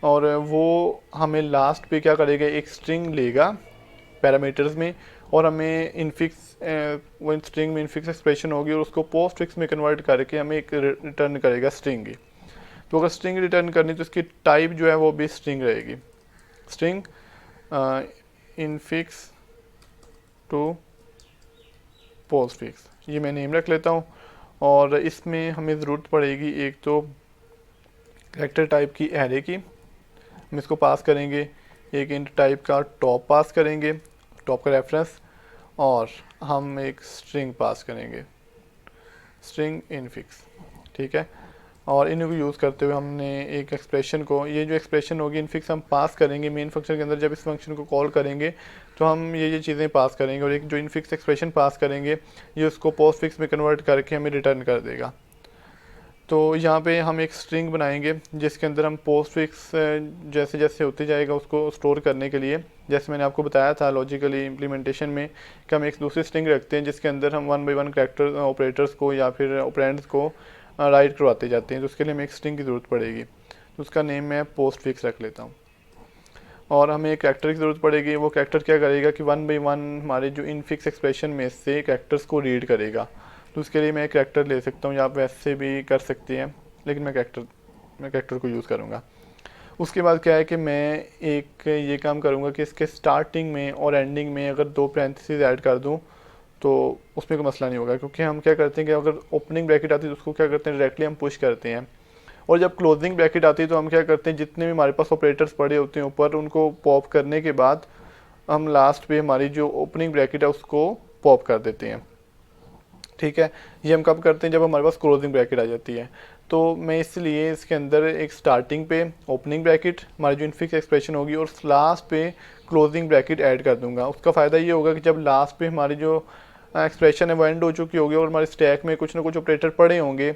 और वो हमें लास्ट पे क्या करेगा, एक स्ट्रिंग लेगा पैरामीटर्स में, और हमें इनफिक्स वो स्ट्रिंग में इनफिक्स एक्सप्रेशन होगी और उसको पोस्ट फिक्स में कन्वर्ट करके हमें एक रिटर्न करेगा स्ट्रिंग ही। तो अगर स्ट्रिंग रिटर्न करनी तो इसकी टाइप जो है वो भी स्ट्रिंग रहेगी, string infix to postfix, ये मैं नेम रख लेता हूँ। और इसमें हमें ज़रूरत पड़ेगी एक तो कैरेक्टर टाइप की एरे की, हम इसको पास करेंगे, एक इंट टाइप का टॉप पास करेंगे, टॉप का रेफरेंस, और हम एक स्ट्रिंग पास करेंगे, स्ट्रिंग इनफिक्स। ठीक है, और इन्हीं को यूज़ करते हुए हमने एक एक्सप्रेशन को, ये जो एक्सप्रेशन होगी इनफिक्स हम पास करेंगे मेन फंक्शन के अंदर। जब इस फंक्शन को कॉल करेंगे तो हम ये चीज़ें पास करेंगे, और एक जो इनफिक्स एक्सप्रेशन पास करेंगे ये उसको पोस्ट फिक्स में कन्वर्ट करके हमें रिटर्न कर देगा। तो यहाँ पे हम एक स्ट्रिंग बनाएंगे जिसके अंदर हम पोस्ट फिक्स जैसे जैसे होते जाएगा उसको स्टोर करने के लिए, जैसे मैंने आपको बताया था लॉजिकली इम्प्लीमेंटेशन में कि हम एक दूसरी स्ट्रिंग रखते हैं जिसके अंदर हम 1 बाई 1 कैरेक्टर ऑपरेटर्स को या फिर ऑपरेंड्स को राइट करवाते जाते हैं। तो उसके लिए हमें एक स्ट्रिंग की ज़रूरत पड़ेगी, तो उसका नेम मैं पोस्ट फिक्स रख लेता हूँ। और हमें एक कैरेक्टर की ज़रूरत पड़ेगी, वो कैरेक्टर क्या करेगा कि 1 बाई 1 हमारे जो इनफिक्स एक्सप्रेशन में से कैरेक्टर्स को रीड करेगा। तो उसके लिए मैं एक कैरेक्टर ले सकता हूँ, या आप वैसे भी कर सकते हैं, लेकिन मैं कैरेक्टर कैरेक्टर को यूज़ करूँगा। उसके बाद क्या है कि मैं एक ये काम करूँगा कि इसके स्टार्टिंग में और एंडिंग में अगर 2 पैरेंथेसिस ऐड कर दूँ तो उसमें कोई मसला नहीं होगा, क्योंकि हम क्या करते हैं कि अगर ओपनिंग ब्रैकेट आती है तो उसको क्या करते हैं, डायरेक्टली हम पुश करते हैं, और जब क्लोजिंग ब्रैकेट आती है तो हम क्या करते हैं, जितने भी हमारे पास ऑपरेटर्स पड़े होते हैं ऊपर, उनको पॉप करने के बाद हम लास्ट पे हमारी जो ओपनिंग ब्रैकेट है उसको पॉप कर देते हैं। ठीक है, ये हम कब करते हैं, जब हमारे पास क्लोजिंग ब्रैकेट आ जाती है। तो मैं इसलिए इसके अंदर एक स्टार्टिंग पे ओपनिंग ब्रैकेट हमारी जो इनफिक्स एक्सप्रेशन होगी और लास्ट पे क्लोजिंग ब्रैकेट ऐड कर दूंगा। उसका फ़ायदा ये होगा कि जब लास्ट पे हमारी जो एक्सप्रेशन है वो एंड हो चुकी होगी और हमारे स्टैक में कुछ ना कुछ ऑपरेटर पड़े होंगे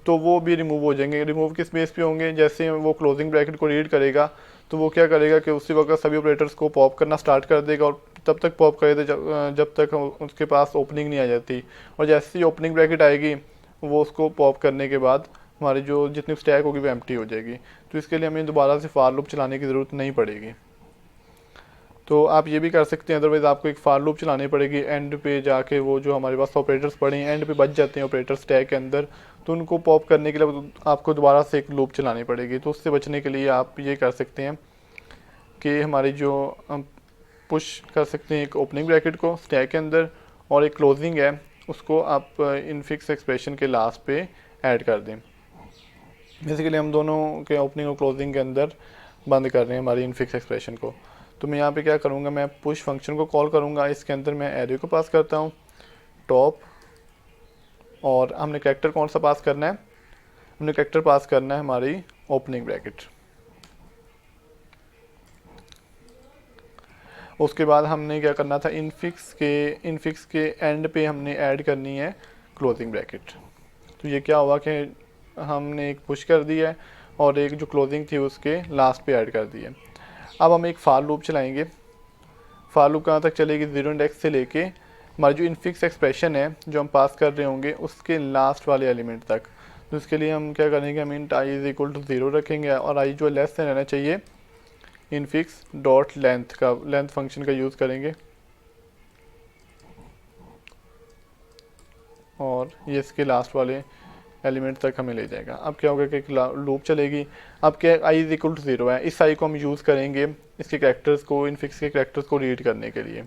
तो वो भी रिमूव हो जाएंगे। रिमूव किस बेस पे होंगे, जैसे वो क्लोजिंग ब्रैकेट को रीड करेगा तो वो क्या करेगा कि उसी वक्त सभी ऑपरेटर्स को पॉप करना स्टार्ट कर देगा और तब तक पॉप करेगा जब तक उसके पास ओपनिंग नहीं आ जाती, और जैसे ही ओपनिंग ब्रैकेट आएगी वो उसको पॉप करने के बाद हमारी जो जितनी स्टैक होगी वो एम्प्टी हो जाएगी। तो इसके लिए हमें दोबारा से फार लूप चलाने की ज़रूरत नहीं पड़ेगी। तो आप ये भी कर सकते हैं, अदरवाइज़ आपको एक फार लूप चलानी पड़ेगी एंड पे जाके। वो जो हमारे पास ऑपरेटर्स पड़े हैं एंड पे बच जाते हैं ऑपरेटर स्टैक के अंदर, तो उनको पॉप करने के लिए आपको दोबारा से एक लूप चलानी पड़ेगी। तो उससे बचने के लिए आप ये कर सकते हैं कि हमारी जो पुश कर सकते हैं एक ओपनिंग ब्रैकेट को स्टैक के अंदर, और एक क्लोजिंग है उसको आप इनफिक्स एक्सप्रेशन के लास्ट पे ऐड कर दें। बेसिकली हम दोनों के ओपनिंग और क्लोजिंग के अंदर बंद कर रहे हैं हमारी इनफिक्स एक्सप्रेशन को। तो मैं यहाँ पे क्या करूँगा, मैं पुश फंक्शन को कॉल करूँगा, इसके अंदर मैं एरे को पास करता हूँ टॉप, और हमने कैरेक्टर कौन सा पास करना है, हमने कैरेक्टर पास करना है हमारी ओपनिंग ब्रैकेट। उसके बाद हमने क्या करना था, इनफिक्स के एंड पे हमने ऐड करनी है क्लोजिंग ब्रैकेट। तो ये क्या हुआ कि हमने एक पुश कर दिया है और एक जो क्लोजिंग थी उसके लास्ट पे ऐड कर दी है। अब हम एक फार लूप चलाएंगे। फार लूप कहाँ तक चलेगी, 0 इंडेक्स से लेके हमारी जो इनफिक्स एक्सप्रेशन है जो हम पास कर रहे होंगे उसके लास्ट वाले एलिमेंट तक। तो इसके लिए हम क्या करेंगे, हम int I is equal to 0 रखेंगे और आई जो लेस से रहना चाहिए इनफिक्स डॉट लेंथ फंक्शन का यूज़ करेंगे, और ये इसके लास्ट वाले एलिमेंट तक हमें ले जाएगा। अब क्या होगा कि एक लूप चलेगी। अब क्या आई इज इक्वल टू 0 है, इस आई को हम यूज़ करेंगे इसके कैरेक्टर्स को, इनफिक्स के कैरेक्टर्स को रीड करने के लिए।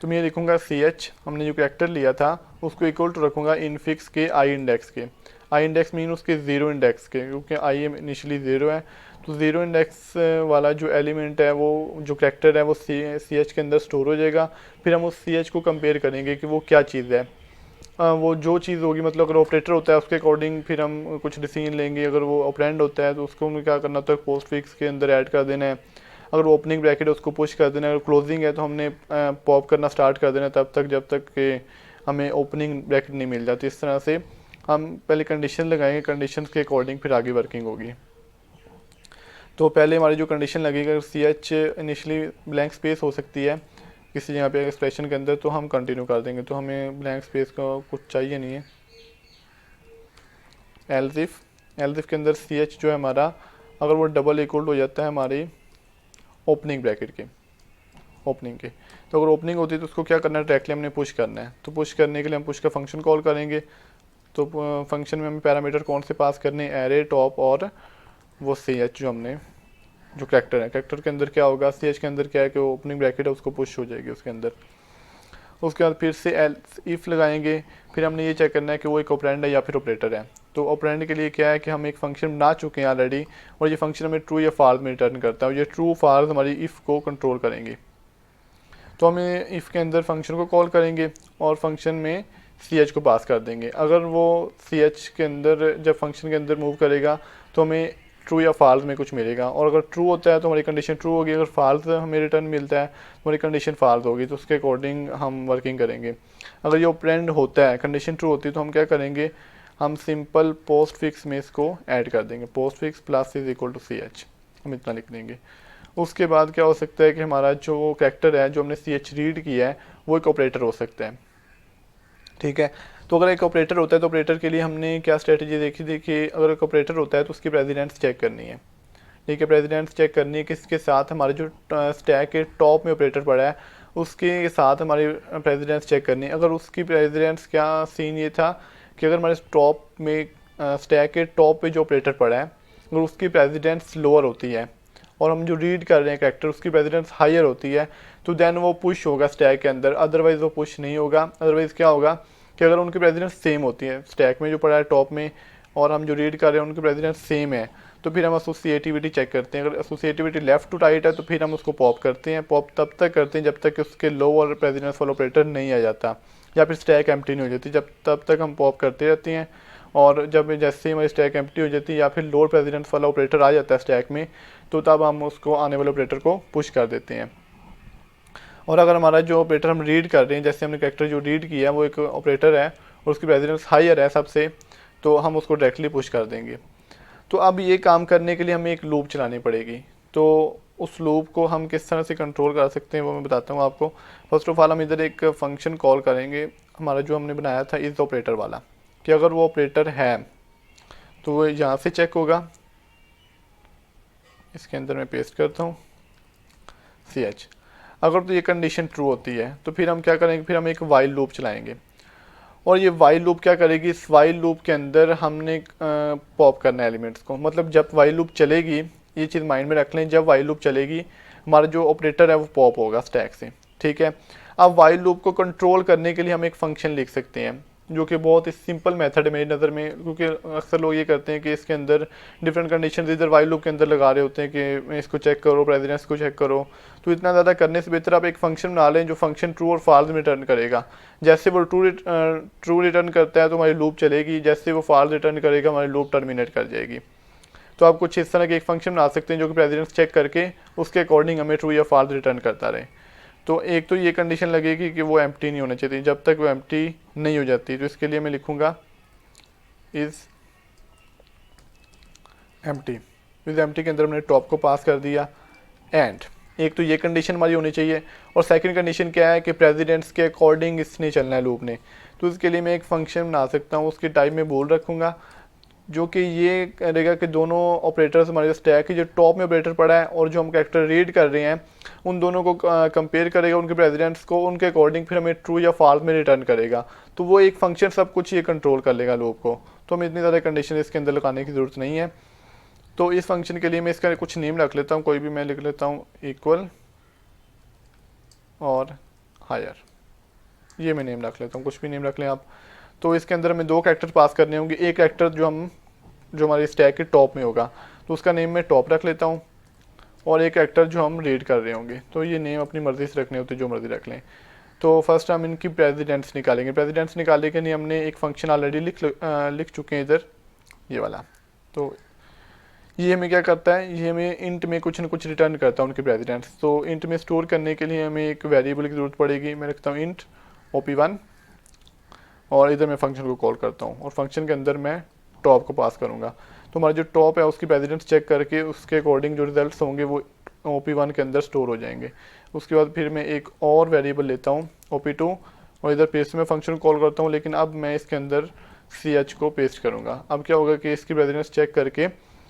तो मैं ये लिखूँगा CH, हमने जो कैरेक्टर लिया था उसको इक्वल टू रखूँगा इनफिक्स के आई इंडेक्स के। आई इंडेक्स मीन उसके 0 इंडेक्स के, क्योंकि आई इनिशियली 0 है। तो 0 इंडेक्स वाला जो एलिमेंट है, वो जो कैरेक्टर है वो CH के अंदर स्टोर हो जाएगा। फिर हम उस CH को कंपेयर करेंगे कि वो क्या चीज़ है। वो जो चीज़ होगी, मतलब अगर ऑपरेटर होता है उसके अकॉर्डिंग फिर हम कुछ डिसीजन लेंगे। अगर वो ऑपरेंड होता है तो उसको हमें क्या करना होता है, पोस्ट फिक्स के अंदर ऐड कर देना है। अगर वो ओपनिंग ब्रैकेट है उसको पुश कर देना है। अगर क्लोजिंग है तो हमने पॉप करना स्टार्ट कर देना तब तक जब तक कि हमें ओपनिंग ब्रैकेट नहीं मिल जाती। इस तरह से हम पहले कंडीशन लगाएंगे, कंडीशन के अकॉर्डिंग फिर आगे वर्किंग होगी। तो पहले हमारी जो कंडीशन लगेगी, अगर CH इनिशियली ब्लैंक स्पेस हो सकती है किसी जगह पे एक्सप्रेशन के अंदर, तो हम कंटिन्यू कर देंगे। तो हमें ब्लैंक स्पेस का कुछ चाहिए नहीं है। एल्स इफ के अंदर CH जो है हमारा, अगर वो डबल इक्वल हो जाता है हमारी ओपनिंग ब्रैकेट के, ओपनिंग के, तो अगर ओपनिंग होती है तो उसको क्या करना है, डायरेक्टली हमने पुश करना है। तो पुश करने के लिए हम पुश का फंक्शन कॉल करेंगे। तो फंक्शन में हमें पैरामीटर कौन से पास करने हैं, एरे, टॉप और वो CH जो हमने जो कैरेक्टर है। कैरेक्टर के अंदर क्या होगा, CH के अंदर क्या है कि वो ओपनिंग ब्रैकेट है उसको पुश हो जाएगी उसके अंदर। उसके बाद फिर से एल्स इफ लगाएंगे। फिर हमने ये चेक करना है कि वो एक ऑपरेंड है या फिर ऑपरेटर है। तो ऑपरेंड के लिए क्या है कि हम एक फंक्शन बना चुके हैं ऑलरेडी, और ये फंक्शन हमें ट्रू या फाल्स में रिटर्न करता है। और ये ट्रू फाल्स हमारी इफ़ को कंट्रोल करेंगे। तो हमें इफ़ के अंदर फंक्शन को कॉल करेंगे और फंक्शन में CH को पास कर देंगे। अगर वो CH के अंदर जब फंक्शन के अंदर मूव करेगा तो हमें ट्रू या फाल्स में कुछ मिलेगा, और अगर ट्रू होता है तो हमारी कंडीशन ट्रू होगी। अगर फाल्स हमें रिटर्न मिलता है तो हमारी कंडीशन फाल्स होगी। तो उसके अकॉर्डिंग हम वर्किंग करेंगे। अगर ये ऑपरेंड होता है, कंडीशन ट्रू होती है, तो हम क्या करेंगे, हम सिंपल पोस्ट फिक्स में इसको ऐड कर देंगे। Postfix plus is equal to CH, हम इतना लिख देंगे। उसके बाद क्या हो सकता है कि हमारा जो कैरेक्टर है जो हमने CH रीड किया है वो एक ऑपरेटर हो सकता है। ठीक है, तो अगर एक ऑपरेटर होता है तो ऑपरेटर के लिए हमने क्या स्ट्रेटजी देखी थी कि अगर एक ऑपरेटर होता है तो उसकी प्रेसिडेंस चेक करनी है। ठीक है, प्रेसिडेंस चेक करनी है किसके साथ, हमारे जो स्टैक के टॉप में ऑपरेटर पड़ा है उसके साथ हमारी प्रेसिडेंस चेक करनी है। अगर उसकी प्रेसिडेंस क्या सीन ये था कि अगर हमारे टॉप में स्टैक के टॉप पे जो ऑपरेटर पड़ा है अगर उसकी प्रेसिडेंस लोअर होती है और हम जो रीड कर रहे हैं कैरेक्टर उसकी प्रेसिडेंस हायर होती है तो देन वो पुश होगा स्टैक के अंदर, अदरवाइज वो पुश नहीं होगा। अदरवाइज क्या होगा कि अगर उनकी प्रेसिडेंस सेम होती है, स्टैक में जो पड़ा है टॉप में और हम जो रीड कर रहे हैं उनकी प्रेसिडेंस सेम है, तो फिर हम एसोसिएटिविटी चेक करते हैं। अगर एसोसिएटिविटी लेफ्ट टू राइट है तो फिर हम उसको पॉप करते हैं। पॉप तब तक करते हैं जब तक कि उसके लो और प्रेसिडेंस वाला ऑपरेटर नहीं आ जाता या फिर स्टैक एम्प्टी नहीं हो जाती, जब तब तक हम पॉप करते रहते हैं। और जब जैसे ही हमारी स्टैक एम्प्टी हो जाती है या फिर लोअर प्रेसिडेंस वाला ऑपरेटर आ जाता है स्टैक में, तो तब हम उसको आने वाले ऑपरेटर को पुश कर देते हैं। और अगर हमारा जो ऑपरेटर हम रीड कर रहे हैं, जैसे हमने कैरेक्टर जो रीड किया है वो एक ऑपरेटर है और उसकी प्रेसिडेंस हायर है सबसे, तो हम उसको डायरेक्टली पुश कर देंगे। तो अब ये काम करने के लिए हमें एक लूप चलानी पड़ेगी। तो उस लूप को हम किस तरह से कंट्रोल कर सकते हैं वो मैं बताता हूँ आपको। फर्स्ट ऑफ ऑल हम इधर एक फंक्शन कॉल करेंगे, हमारा जो हमने बनाया था इस ऑपरेटर वाला, कि अगर वो ऑपरेटर है तो वो यहाँ से चेक होगा। इसके अंदर मैं पेस्ट करता हूँ CH। अगर तो ये कंडीशन ट्रू होती है तो फिर हम क्या करेंगे, फिर हम एक वाइल लूप चलाएंगे। और ये वाइल लूप क्या करेगी, इस वाइल लूप के अंदर हमने पॉप करना है एलिमेंट्स को। मतलब जब वाइल लूप चलेगी, ये चीज़ माइंड में रख लें, जब वाइल लूप चलेगी हमारा जो ऑपरेटर है वो पॉप होगा स्टैक से, ठीक है। अब वाइल लूप को कंट्रोल करने के लिए हम एक फंक्शन लिख सकते हैं जो कि बहुत ही सिंपल मेथड है मेरी नज़र में, क्योंकि अक्सर लोग ये करते हैं कि इसके अंदर डिफरेंट कंडीशन इधर वाइल लूप के अंदर लगा रहे होते हैं कि इसको चेक करो, प्रेसिडेंस को चेक करो। तो इतना ज़्यादा करने से बेहतर आप एक फंक्शन बना लें जो फंक्शन ट्रू और फॉल्स में रिटर्न करेगा। जैसे वो ट्रू रिटर्न करता है तो हमारी लूप चलेगी, जैसे वो फॉल्स रिटर्न करेगा हमारी लूप टर्मिनेट कर जाएगी। तो आप कुछ इस तरह के एक फंक्शन बना सकते हैं जो कि प्रेसिडेंस चेक करके उसके अकॉर्डिंग हमें ट्रू या फॉल्स रिटर्न करता रहे। तो एक तो ये कंडीशन लगेगी कि वो एम्प्टी नहीं होना चाहिए, जब तक वो एम्प्टी नहीं हो जाती। तो इसके लिए मैं लिखूँगा इज़ एम्प्टी। इस एम्प्टी के अंदर हमने टॉप को पास कर दिया एंड एक तो ये कंडीशन हमारी होनी चाहिए। और सेकंड कंडीशन क्या है कि प्रेसिडेंट्स के अकॉर्डिंग इसने चलना है लूप ने। तो इसके लिए मैं एक फंक्शन बना सकता हूँ, उसकी टाइप में बोल रखूँगा जो कि ये करेगा कि दोनों ऑपरेटर्स हमारे स्टैक की जो टॉप में ऑपरेटर पड़ा है और जो हम कैरेक्टर रीड कर रहे हैं उन दोनों को कंपेयर करेगा, उनके प्रेसिडेंट्स को, उनके अकॉर्डिंग फिर हमें ट्रू या फॉल्स में रिटर्न करेगा। तो वो एक फंक्शन सब कुछ ये कंट्रोल कर लेगा लूप को। तो हमें इतनी ज़्यादा कंडीशन इसके अंदर लगाने की ज़रूरत नहीं है। तो इस फंक्शन के लिए मैं इसका कुछ नेम रख लेता हूँ, कोई भी मैं लिख लेता हूँ इक्वल और हायर, ये मैं नेम रख लेता हूँ, कुछ भी नेम रख लें आप। तो इसके अंदर हमें दो कैरेक्टर पास करने होंगे, एक कैरेक्टर जो हमारे स्टैक के टॉप में होगा तो उसका नेम मैं टॉप रख लेता हूँ, और एक कैरेक्टर जो हम रीड कर रहे होंगे। तो ये नेम अपनी मर्ज़ी से रखने होते, जो मर्ज़ी रख लें। तो फर्स्ट हम इनकी प्रेसिडेंट्स निकालेंगे। प्रेसिडेंट्स निकालने के लिए हमने एक फंक्शन ऑलरेडी लिख चुके हैं इधर, ये वाला। तो ये हमें क्या करता है, ये हमें इंट में कुछ न कुछ रिटर्न करता है उनके प्रेसिडेंट्स। तो इंट में स्टोर करने के लिए हमें एक वेरिएबल की ज़रूरत पड़ेगी। मैं रखता हूँ इंट op1 और इधर मैं फंक्शन को कॉल करता हूँ और फंक्शन के अंदर मैं टॉप को पास करूँगा। तो हमारा जो टॉप है उसकी प्रेसिडेंट्स चेक करके उसके अकॉर्डिंग जो रिजल्ट्स होंगे वो op1 के अंदर स्टोर हो जाएंगे। उसके बाद फिर मैं एक और वेरिएबल लेता हूँ op2 और इधर पेस्ट में फंक्शन कॉल करता हूँ, लेकिन अब मैं इसके अंदर ch को पेस्ट करूँगा। अब क्या होगा कि इसकी प्रेसिडेंट्स चेक करके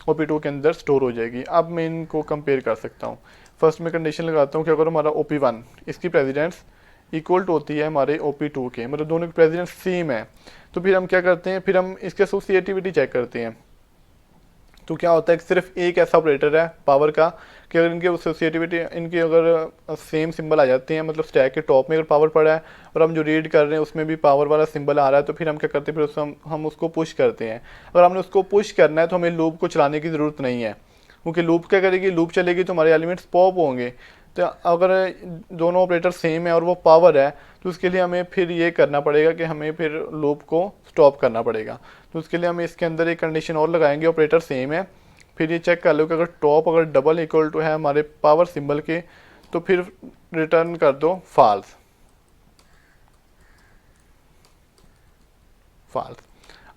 op2 के अंदर स्टोर हो जाएगी। अब मैं इनको कंपेयर कर सकता हूँ। फर्स्ट में कंडीशन लगाता हूँ कि अगर हमारा op1 इसकी प्रेसिडेंट्स इक्वल टू होती है हमारे op2 के, मतलब दोनों की प्रेसिडेंस सेम है, तो फिर हम क्या करते हैं, फिर हम इसके एसोसिएटिविटी चेक करते हैं। तो क्या होता है कि सिर्फ एक ऐसा ऑपरेटर है पावर का कि अगर इनके एसोसिएटिविटी इनके अगर सेम सिंबल आ जाते हैं, मतलब स्टैक के टॉप में अगर पावर पड़ा है और हम जो रीड कर रहे हैं उसमें भी पावर वाला सिंबल आ रहा है, तो फिर हम क्या करते हैं, फिर उसको हम उसको पुश करते हैं। अगर हमने उसको पुश करना है तो हमें लूप को चलाने की ज़रूरत नहीं है, क्योंकि लूप क्या करेगी, लूप चलेगी तो हमारे एलिमेंट्स पॉप होंगे। तो अगर दोनों ऑपरेटर सेम है और वो पावर है तो उसके लिए हमें फिर ये करना पड़ेगा कि हमें फिर लूप को स्टॉप करना पड़ेगा। तो उसके लिए हम इसके अंदर एक कंडीशन और लगाएंगे, ऑपरेटर सेम है, फिर ये चेक कर लो कि अगर टॉप अगर डबल इक्वल टू है हमारे पावर सिंबल के तो फिर रिटर्न कर दो फॉल्स।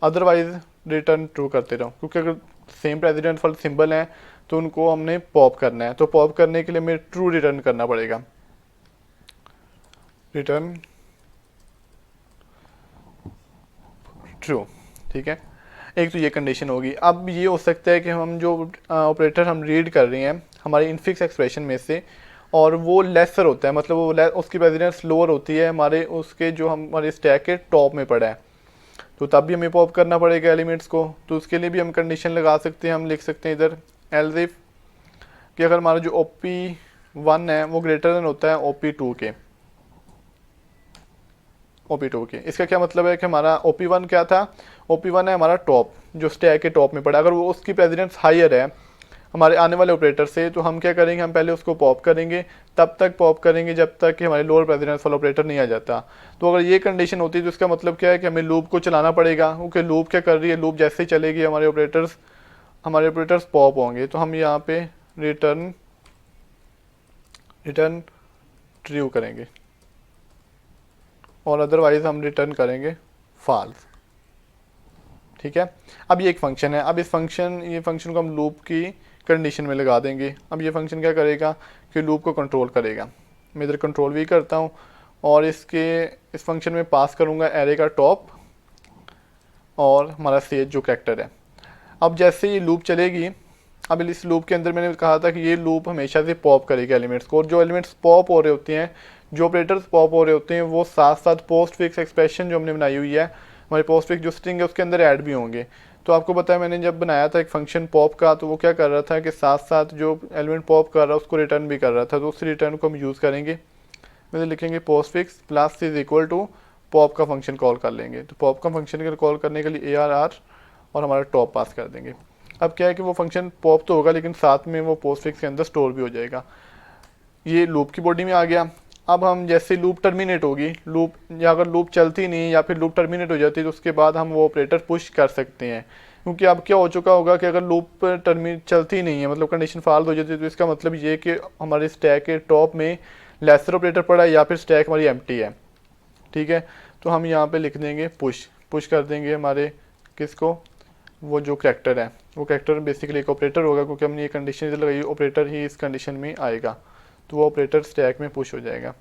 अदरवाइज रिटर्न ट्रू करते रहो, क्योंकि अगर सेम प्रेसिडेंट वाले सिंबल हैं तो उनको हमने पॉप करना है। तो पॉप करने के लिए हमें ट्रू रिटर्न करना पड़ेगा, रिटर्न ट्रू, ठीक है। एक तो ये कंडीशन होगी। अब ये हो सकता है कि हम जो ऑपरेटर हम रीड कर रहे हैं हमारे इनफिक्स एक्सप्रेशन में से और वो लेसर होता है, मतलब वो उसकी प्रेसिडेंस लोअर होती है हमारे उसके जो हमारे स्टैक के टॉप में पड़ा है। तो तब भी हमें पॉप करना पड़ेगा एलिमेंट्स को। तो उसके लिए भी हम कंडीशन लगा सकते हैं, हम लिख सकते हैं इधर एल्स इफ कि अगर हमारा जो OP1 है वो ग्रेटर देन होता है OP2 के। OP2 के इसका क्या मतलब है कि हमारा OP1 क्या था, OP1 है हमारा टॉप जो स्टैक के टॉप में पड़ा, अगर वो उसकी प्रेसिडेंस हायर है हमारे आने वाले ऑपरेटर से, तो हम क्या करेंगे, हम पहले उसको पॉप करेंगे, तब तक पॉप करेंगे जब तक कि हमारे लोअर प्रेसिडेंस वाला ऑपरेटर नहीं आ जाता। तो अगर ये कंडीशन होती है तो इसका मतलब क्या है कि हमें लूप को चलाना पड़ेगा, क्योंकि लूप क्या कर रही है, लूप जैसे ही चलेगी हमारे ऑपरेटर्स पॉप होंगे। तो हम यहाँ पे रिटर्न ट्रू करेंगे और अदरवाइज हम रिटर्न करेंगे फॉल्स। ठीक है, अब ये एक फंक्शन है, अब ये फंक्शन को हम लूप की कंडीशन में लगा देंगे। अब ये फंक्शन क्या करेगा कि लूप को कंट्रोल करेगा। मैं इधर कंट्रोल भी करता हूँ और इस फंक्शन में पास करूँगा एरे का टॉप और हमारा सेज जो कैरेक्टर है। अब जैसे ये लूप चलेगी, अब इस लूप के अंदर मैंने कहा था कि ये लूप हमेशा से पॉप करेगा एलिमेंट्स को, और जो एलिमेंट्स पॉप हो रहे होते हैं, जो ऑपरेटर्स पॉप हो रहे होते हैं, वो साथ साथ पोस्ट फिक्स एक्सप्रेशन जो हमने बनाई हुई है, हमारी पोस्ट फिक्स जो स्ट्रिंग है उसके अंदर ऐड भी होंगे। तो आपको पता है मैंने जब बनाया था एक फंक्शन पॉप का, तो वो क्या कर रहा था कि साथ साथ जो एलिमेंट पॉप कर रहा है उसको रिटर्न भी कर रहा था। तो उस रिटर्न को हम यूज़ करेंगे, मतलब लिखेंगे postfix plus is equal to pop का फंक्शन कॉल कर लेंगे। तो पॉप का फंक्शन कॉल करने के लिए ARR और हमारा टॉप पास कर देंगे। अब क्या है कि वो फंक्शन पॉप तो होगा लेकिन साथ में वो पोस्ट फिक्स के अंदर स्टोर भी हो जाएगा। ये लूप की बॉडी में आ गया। अब हम जैसे लूप टर्मिनेट होगी, या अगर लूप चलती नहीं या फिर लूप टर्मिनेट हो जाती है, तो उसके बाद हम वो ऑपरेटर पुश कर सकते हैं। क्योंकि अब क्या हो चुका होगा कि अगर लूप चलती नहीं है, मतलब कंडीशन फॉल्स हो जाती है, तो इसका मतलब ये कि हमारे स्टैक के टॉप में लेसर ऑपरेटर पड़ा है या फिर स्टैक हमारी एम्प्टी है। ठीक है, तो हम यहाँ पे लिख देंगे पुश कर देंगे हमारे किसको, वो जो कैरेक्टर है, वो कैरेक्टर बेसिकली एक ऑपरेटर होगा, क्योंकि हमने ये कंडीशन इधर लगाई, ऑपरेटर ही इस कंडीशन में आएगा, तो वो ऑपरेटर स्टैक में पुश हो जाएगा।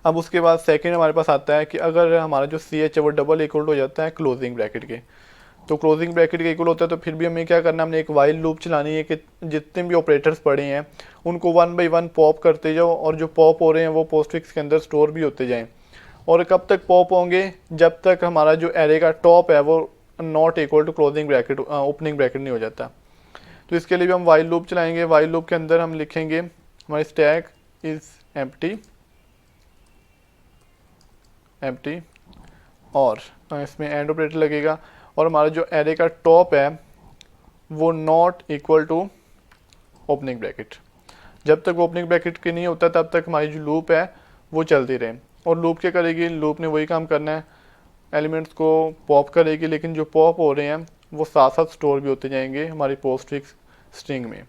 अब उसके बाद सेकंड हमारे पास आता है कि अगर हमारा जो CH है वो डबल इक्वल हो जाता है क्लोजिंग ब्रैकेट के। तो क्लोजिंग ब्रैकेट के इक्वल होता है तो फिर भी हमें क्या करना है, हमने एक वाइल लूप चलानी है कि जितने भी ऑपरेटर्स पड़े हैं उनको 1 बाई 1 पॉप करते जाओ, और जो पॉप हो रहे हैं वो पोस्टफिक्स के अंदर स्टोर भी होते जाएँ। और कब तक पॉप होंगे, जब तक हमारा जो एरे का टॉप है वो not equal to closing bracket opening bracket नहीं हो जाता। तो इसके लिए भी हम वाइल लूप चलाएंगे। वाइल लूप के अंदर हम लिखेंगे हमारी स्टैक इज एम्प्टी और इसमें एंड ऑपरेटर लगेगा, और हमारा जो एरे का टॉप है वो not equal to opening bracket. जब तक वो ओपनिंग ब्रैकेट के नहीं होता तब तक हमारी जो लूप है वो चलती रहे। और लूप क्या करेगी, लूप ने वही काम करना है, एलिमेंट्स को पॉप करेगी, लेकिन जो पॉप हो रहे हैं वो साथ साथ स्टोर भी होते जाएंगे हमारी पोस्टफिक्स स्ट्रिंग में।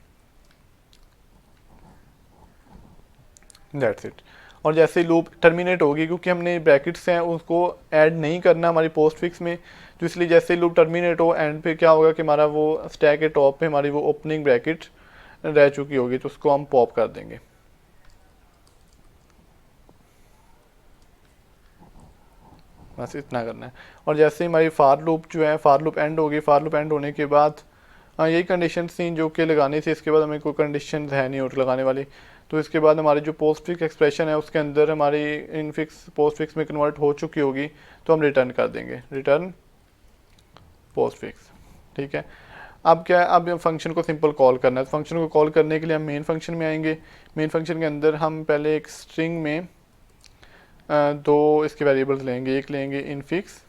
That's it. और जैसे लूप टर्मिनेट होगी, क्योंकि हमने ब्रैकेट्स हैं उसको ऐड नहीं करना हमारी पोस्टफिक्स में, तो इसलिए जैसे लूप टर्मिनेट हो एंड पे क्या होगा कि हमारा वो स्टैक के टॉप पे हमारी वो ओपनिंग ब्रैकेट रह चुकी होगी, तो उसको हम पॉप कर देंगे। बस इतना करना है। और जैसे हमारी फार लूप जो है, फार लूप एंड होगी, फार लूप एंड होने के बाद यही कंडीशन थी जो कि लगानी थी, इसके बाद हमें कोई कंडीशन है नहीं और लगाने वाली। तो इसके बाद हमारी जो पोस्टफिक्स एक्सप्रेशन है उसके अंदर हमारी इनफिक्स पोस्टफिक्स में कन्वर्ट हो चुकी होगी, तो हम रिटर्न कर देंगे रिटर्न पोस्टफिक्स। ठीक है, अब क्या है, अब फंक्शन को सिंपल कॉल करना है। तो फंक्शन को कॉल करने के लिए हम मेन फंक्शन में आएंगे। मेन फंक्शन के अंदर हम पहले एक स्ट्रिंग में दो इसके वेरिएबल्स लेंगे, एक लेंगे इनफिक्स,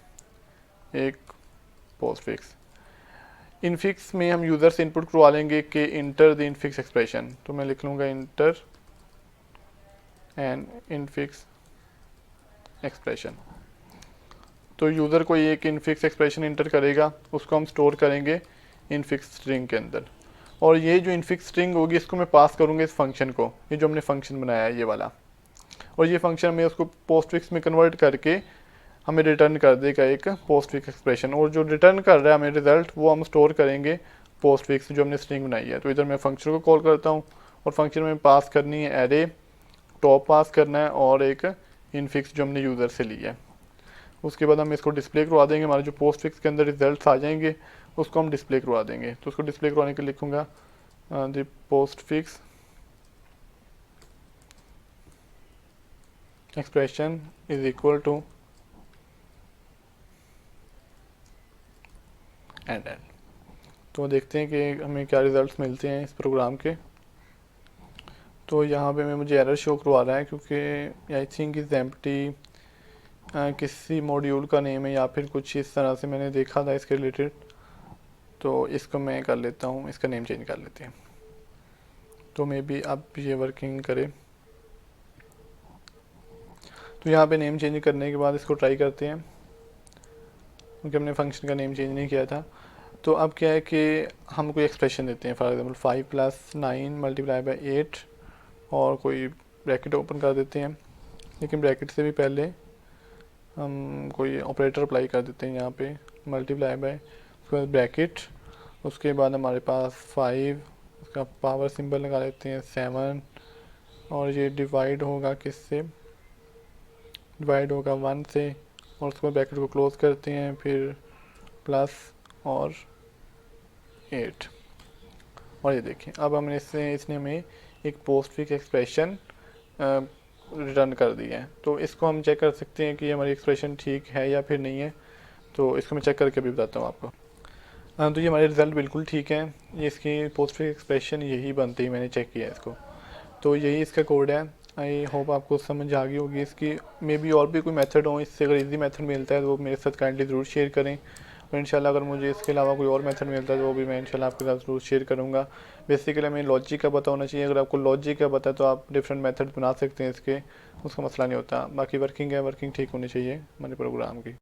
एक पोस्टफिक्स। इनफिक्स में हम यूज़र से इनपुट करवा लेंगे कि इंटर द इनफिक्स एक्सप्रेशन, तो मैं लिख लूँगा इंटर एंड इनफिक्स एक्सप्रेशन। तो यूज़र कोई एक इनफिक्स एक्सप्रेशन इंटर करेगा, उसको हम स्टोर करेंगे इनफिक्स स्ट्रिंग के अंदर। और ये जो इनफिक्स स्ट्रिंग होगी इसको मैं पास करूँगा इस फंक्शन को, ये जो हमने फंक्शन बनाया है ये वाला, और ये फंक्शन में उसको पोस्टफिक्स में कन्वर्ट करके हमें रिटर्न कर देगा एक पोस्टफिक्स एक्सप्रेशन। और जो रिटर्न कर रहा है हमें रिजल्ट, वो हम स्टोर करेंगे पोस्टफिक्स जो हमने स्ट्रिंग बनाई है। तो इधर मैं फंक्शन को कॉल करता हूँ और फंक्शन में पास करनी है एरे, टॉप पास करना है और एक इनफिक्स जो हमने यूज़र से लिया है। उसके बाद हम इसको डिस्प्ले करवा देंगे, हमारे जो पोस्टफिक्स के अंदर रिजल्ट आ जाएंगे उसको हम डिस्प्ले करवा देंगे। तो उसको डिस्प्ले करवाने के लिए लिखूँगा the postfix expression is equal to end end. तो देखते हैं कि हमें क्या रिज़ल्ट्स मिलते हैं इस प्रोग्राम के। तो यहाँ पे मुझे एरर शो करवा रहा है क्योंकि आई थिंक इज़ एम्प्टी, किसी मॉड्यूल का नेम है या फिर कुछ इस तरह से मैंने देखा था इसके रिलेटेड। तो इसको मैं कर लेता हूँ, इसका नेम चेंज कर लेते हैं। तो मे बी अब ये वर्किंग करे। तो यहाँ पे नेम चेंज करने के बाद इसको ट्राई करते हैं क्योंकि हमने फंक्शन का नेम चेंज नहीं किया था। तो अब क्या है कि हम कोई एक्सप्रेशन देते हैं, फॉर एग्जांपल 5 + 9 × 8 और कोई ब्रैकेट ओपन कर देते हैं। लेकिन ब्रैकेट से भी पहले हम कोई ऑपरेटर अप्लाई कर देते हैं यहाँ पे, मल्टीप्लाई बाय, उसके बाद ब्रैकेट, उसके बाद हमारे पास 5, उसका पावर सिंबल लगा लेते हैं 7, और ये डिवाइड होगा किससे, डिवाइड होगा 1 से, और उसके बाद ब्रैकेट को क्लोज करते हैं, फिर प्लस और 8। और ये देखें अब हमने इसने हमें एक पोस्टफिक्स एक्सप्रेशन रिटर्न कर दी है। तो इसको हम चेक कर सकते हैं कि हमारी एक्सप्रेशन ठीक है या फिर नहीं है। तो इसको मैं चेक करके भी बताता हूँ आपको। तो ये हमारे रिज़ल्ट बिल्कुल ठीक है, ये इसकी पोस्टफिक्स एक्सप्रेशन यही बनती है, मैंने चेक किया इसको। तो यही इसका कोड है। आई होप आपको समझ आ गई होगी इसकी। मे बी और भी कोई मेथड हो, इससे अगर इजी मेथड मिलता है तो वो मेरे साथ काइंडली ज़रूर शेयर करें। और इंशाल्लाह अगर मुझे इसके अलावा कोई और मेथड मिलता है तो वो भी मैं इंशाल्लाह आपके साथ ज़रूर शेयर करूँगा। बेसिकली हमें लॉजिक का पता होना चाहिए। अगर आपको लॉजिक का पता है तो आप डिफरेंट मेथड बना सकते हैं इसके, उसका मसला नहीं होता। बाकी वर्किंग है, वर्किंग ठीक होनी चाहिए हमारे प्रोग्राम की।